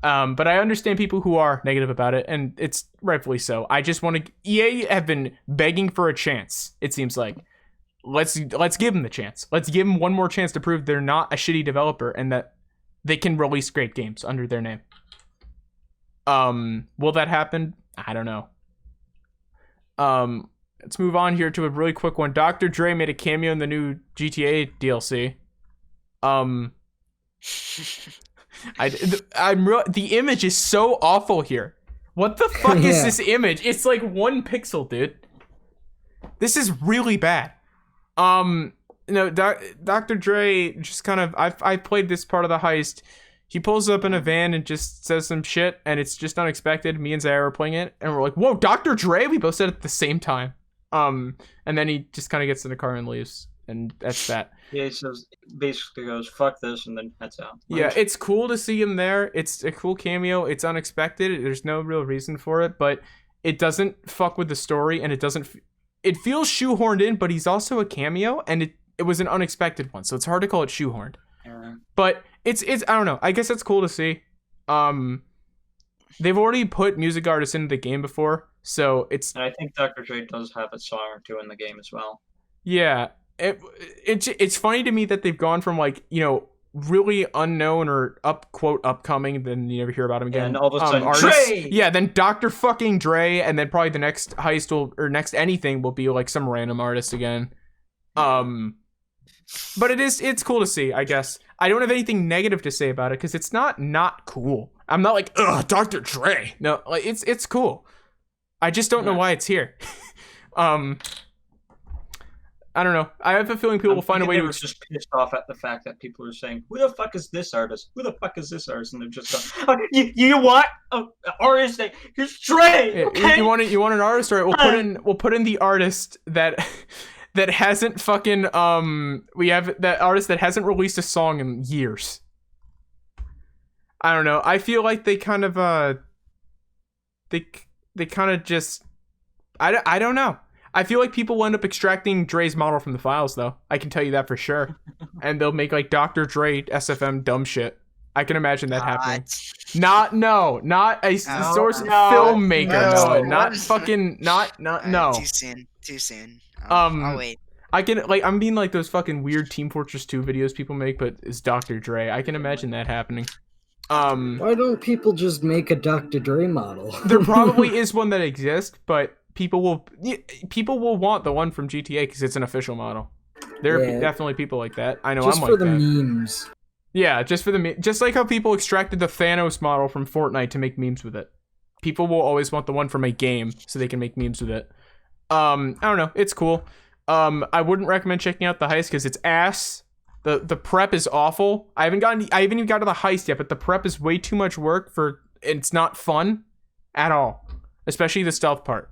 But I understand people who are negative about it, and it's rightfully so. I just want to... EA have been begging for a chance, it seems like. Let's give them the chance. Let's give them one more chance to prove they're not a shitty developer and that they can release great games under their name. Will that happen? I don't know. Let's move on here to a really quick one. Dr. Dre made a cameo in the new GTA DLC. The image is so awful here. What the fuck is this image? It's like 1 pixel, dude. This is really bad. Dr. Dre just kind of... I played this part of the heist. He pulls up in a van and just says some shit, and it's just unexpected. Me and Zaya were playing it, and we're like, whoa, Dr. Dre? We both said it at the same time. And then he just kind of gets in the car and leaves, and that's that. Yeah, he says, basically goes, fuck this, and then heads out. Yeah, it's cool to see him there. It's a cool cameo. It's unexpected. There's no real reason for it, but it doesn't fuck with the story, and it doesn't... It feels shoehorned in, but he's also a cameo, and it was an unexpected one, so it's hard to call it shoehorned. Yeah. But it's I don't know. I guess it's cool to see. They've already put music artists into the game before, so it's... And I think Dr. Dre does have a song or two in the game as well. Yeah. It's funny to me that they've gone from, like, you know, really unknown or upcoming, then you never hear about him again. Yeah, and all of a sudden, artists. Dre! Yeah, then Dr. fucking Dre, and then probably the next heist or next anything will be like some random artist again. But it's cool to see, I guess. I don't have anything negative to say about it because it's not cool. I'm not like, ugh, Dr. Dre. No, like it's cool. I just don't know why it's here. I don't know. I have a feeling people will find a way to... just pissed off at the fact that people are saying, who the fuck is this artist? Who the fuck is this artist? And they're just going, you want an artist? Here's Dre! Okay? You want an artist? All right, we'll put in the artist that hasn't fucking... We have that artist that hasn't released a song in years. I don't know. I feel like they kind of... They kind of just... I don't know. I feel like people will end up extracting Dre's model from the files, though. I can tell you that for sure. And they'll make, like, Dr. Dre SFM dumb shit. I can imagine that happening. Not a source filmmaker. No. Too soon. I'll wait. I can, like, I'm being like those fucking weird Team Fortress 2 videos people make, but it's Dr. Dre. I can imagine that happening. Why don't people just make a Dr. Dre model? There probably is one that exists, but people will want the one from GTA because it's an official model. There are definitely people like that. I know just I'm like for the that. memes. Yeah, just like how people extracted the Thanos model from Fortnite to make memes with it. People will always want the one from a game so they can make memes with it. I don't know. It's cool. I wouldn't recommend checking out the heist because it's ass. The prep is awful. I haven't even got to the heist yet, but the prep is way too much work it's not fun at all, especially the stealth part.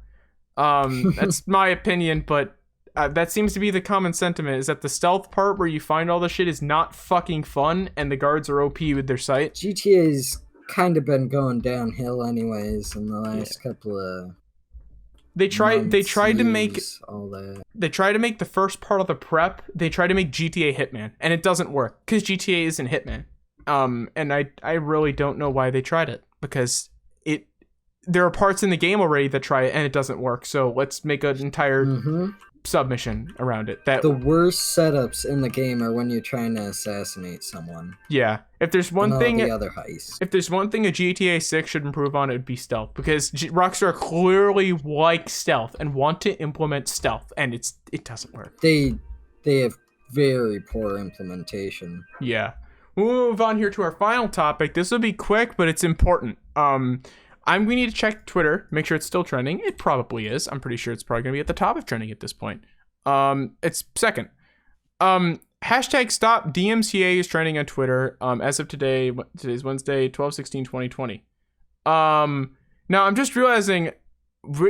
That's my opinion, but that seems to be the common sentiment, is that the stealth part where you find all the shit is not fucking fun, and the guards are OP with their sight. GTA's kind of been going downhill anyways in the last couple of They tried to make all that. They tried to make the first part of the prep. They tried to make GTA Hitman, and it doesn't work because GTA isn't Hitman. And I really don't know why they tried it, because there are parts in the game already that try it and it doesn't work. So let's make an entire submission around it. That the worst setups in the game are when you're trying to assassinate someone. Yeah, if there's one thing, the other heist. If there's one thing a GTA 6 should improve on, it would be stealth, because Rockstar clearly like stealth and want to implement stealth, and it doesn't work. They have very poor implementation. Yeah. We'll move on here to our final topic. This will be quick, but it's important. We need to check Twitter, make sure it's still trending. It probably is. I'm pretty sure it's probably going to be at the top of trending at this point. It's second. Hashtag stop DMCA is trending on Twitter as of today. Today's Wednesday, 12/16/2020. Now, I'm just realizing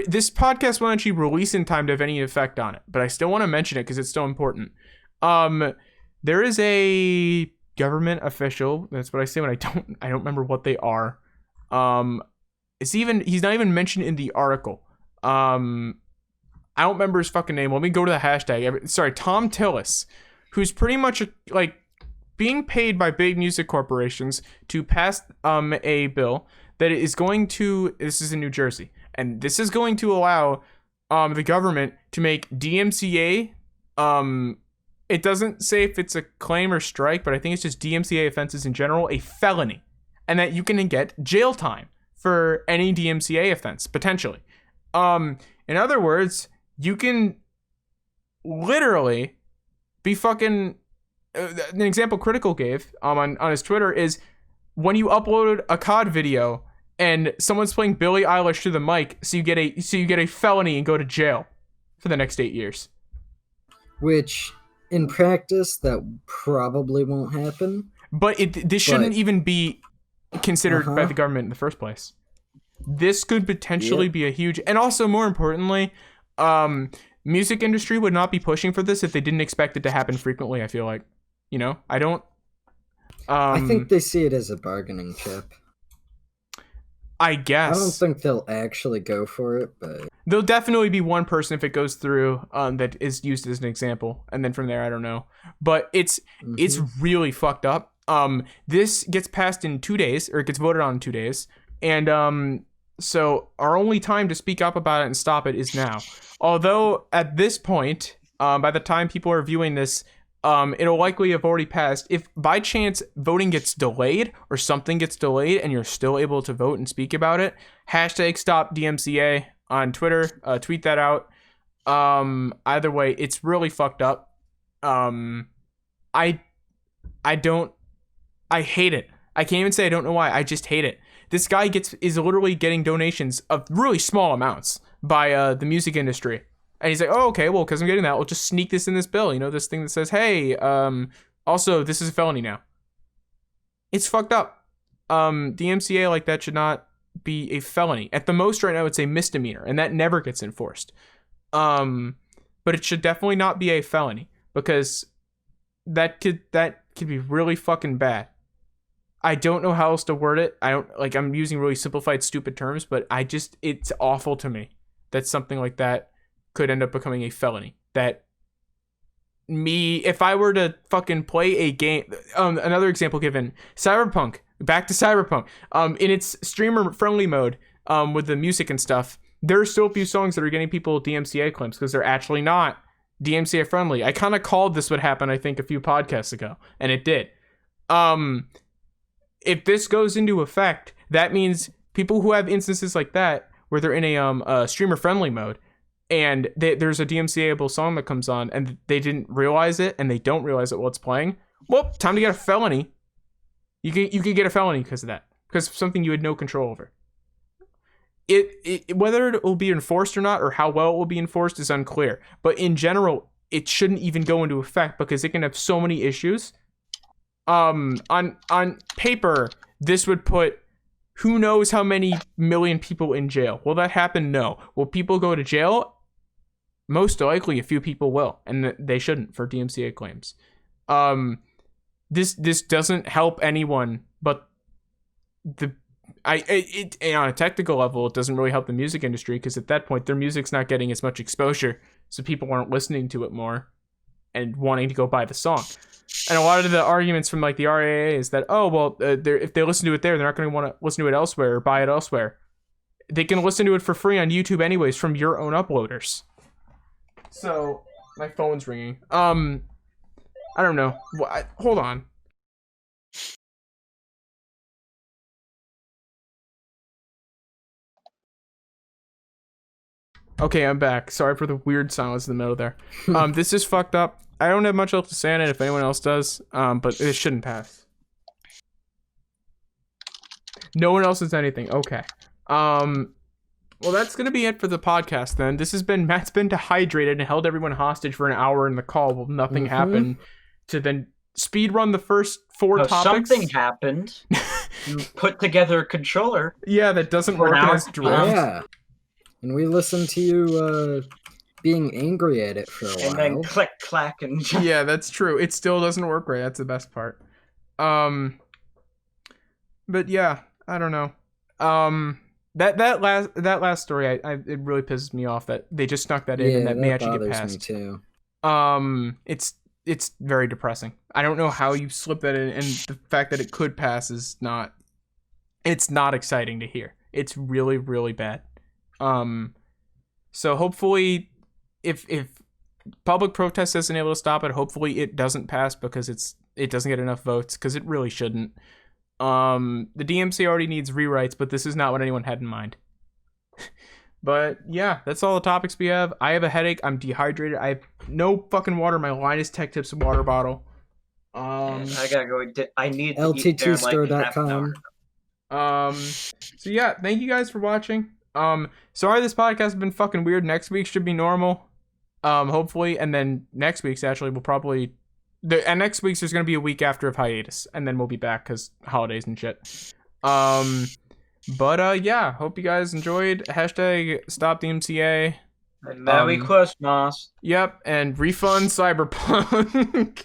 this podcast won't actually release in time to have any effect on it, but I still want to mention it because it's still important. There is a government official. That's what I say when I don't remember what they are. He's not even mentioned in the article. I don't remember his fucking name. Let me go to the hashtag. Sorry, Tom Tillis, who's pretty much like being paid by big music corporations to pass a bill that is going to, this is in New Jersey, and this is going to allow the government to make DMCA, it doesn't say if it's a claim or strike, but I think it's just DMCA offenses in general, a felony, and that you can get jail time for any DMCA offense, potentially. In other words, you can literally be fucking... an example Critical gave on his Twitter is when you uploaded a COD video and someone's playing Billie Eilish to the mic, so you get a felony and go to jail for the next 8 years. Which, in practice, that probably won't happen. But this shouldn't even be considered by the government in the first place. This could potentially be a huge... And also, more importantly, music industry would not be pushing for this if they didn't expect it to happen frequently, I feel like. You know? I don't... I think they see it as a bargaining chip. I guess. I don't think they'll actually go for it, but... There'll definitely be one person if it goes through that is used as an example. And then from there, I don't know. But it's really fucked up. This gets passed in 2 days, or it gets voted on in 2 days. And so our only time to speak up about it and stop it is now. Although at this point, by the time people are viewing this, it'll likely have already passed. If by chance voting gets delayed or something gets delayed and you're still able to vote and speak about it, hashtag stop DMCA on Twitter, tweet that out. Either way, it's really fucked up. I hate it. I can't even say I don't know why. I just hate it. This guy is literally getting donations of really small amounts by the music industry. And he's like, oh, okay, well, because I'm getting that, we'll just sneak this in this bill. You know, this thing that says, hey, also, this is a felony now. It's fucked up. DMCA like that should not be a felony. At the most right now, it's a misdemeanor, and that never gets enforced. But it should definitely not be a felony, because that could be really fucking bad. I don't know how else to word it. I'm using really simplified, stupid terms, but it's awful to me that something like that could end up becoming a felony. That if I were to fucking play a game, another example given, Cyberpunk, back to Cyberpunk, in its streamer friendly mode, with the music and stuff, there are still a few songs that are getting people DMCA claims because they're actually not DMCA friendly. I kind of called this would happen, I think, a few podcasts ago, and it did. If this goes into effect, that means people who have instances like that, where they're in a streamer-friendly mode, and there's a DMCA-able song that comes on, and they didn't realize it, and they don't realize it while it's playing, well, time to get a felony You could get a felony because of that, because of something you had no control over. Whether it will be enforced or not, or how well it will be enforced, is unclear. But in general, it shouldn't even go into effect because it can have so many issues. On paper, this would put who knows how many million people in jail. Will that happen? No. Will people go to jail? Most likely, a few people will, and they shouldn't for DMCA claims. This doesn't help anyone, but on a technical level, it doesn't really help the music industry because at that point, their music's not getting as much exposure, so people aren't listening to it more and wanting to go buy the song. And a lot of the arguments from like the RAA is that, oh well, if they listen to it there, they're not going to want to listen to it elsewhere or buy it elsewhere. They can listen to it for free on YouTube anyways from your own uploaders. So my phone's ringing. I don't know. Hold on. Okay, I'm back. Sorry for the weird silence in the middle there. This is fucked up. I don't have much else to say on it if anyone else does, but it shouldn't pass. No one else has anything. Okay. Well, that's going to be it for the podcast then. This has been, Matt's been dehydrated and held everyone hostage for an hour in the call while nothing happened, to then speed run the first 4 topics. Something happened. You put together a controller. Yeah, that doesn't work as draft. Yeah. And we listened to you being angry at it for a while. And then click, clack, and... Yeah, that's true. It still doesn't work right. That's the best part. But yeah, I don't know. That last story, it really pisses me off that they just snuck that in and that may actually get passed. Me too. It's very depressing. I don't know how you slip that in, and the fact that it could pass is not. It's not exciting to hear. It's really, really bad. So hopefully, if public protest isn't able to stop it, hopefully it doesn't pass because it doesn't get enough votes, because it really shouldn't. The DMCA already needs rewrites, but this is not what anyone had in mind. But yeah, that's all the topics we have. I have a headache. I'm dehydrated. I have no fucking water. My Linus Tech Tips water bottle. I gotta go. I need to LT2store.com. So yeah, thank you guys for watching. Sorry this podcast has been fucking weird. Next week should be normal. Hopefully, and then next week's actually will probably. And next week's there's gonna be a week after of hiatus, and then we'll be back because holidays and shit. But yeah, hope you guys enjoyed. Hashtag stop DMCA. Merry Christmas. Yep, and refund Cyberpunk.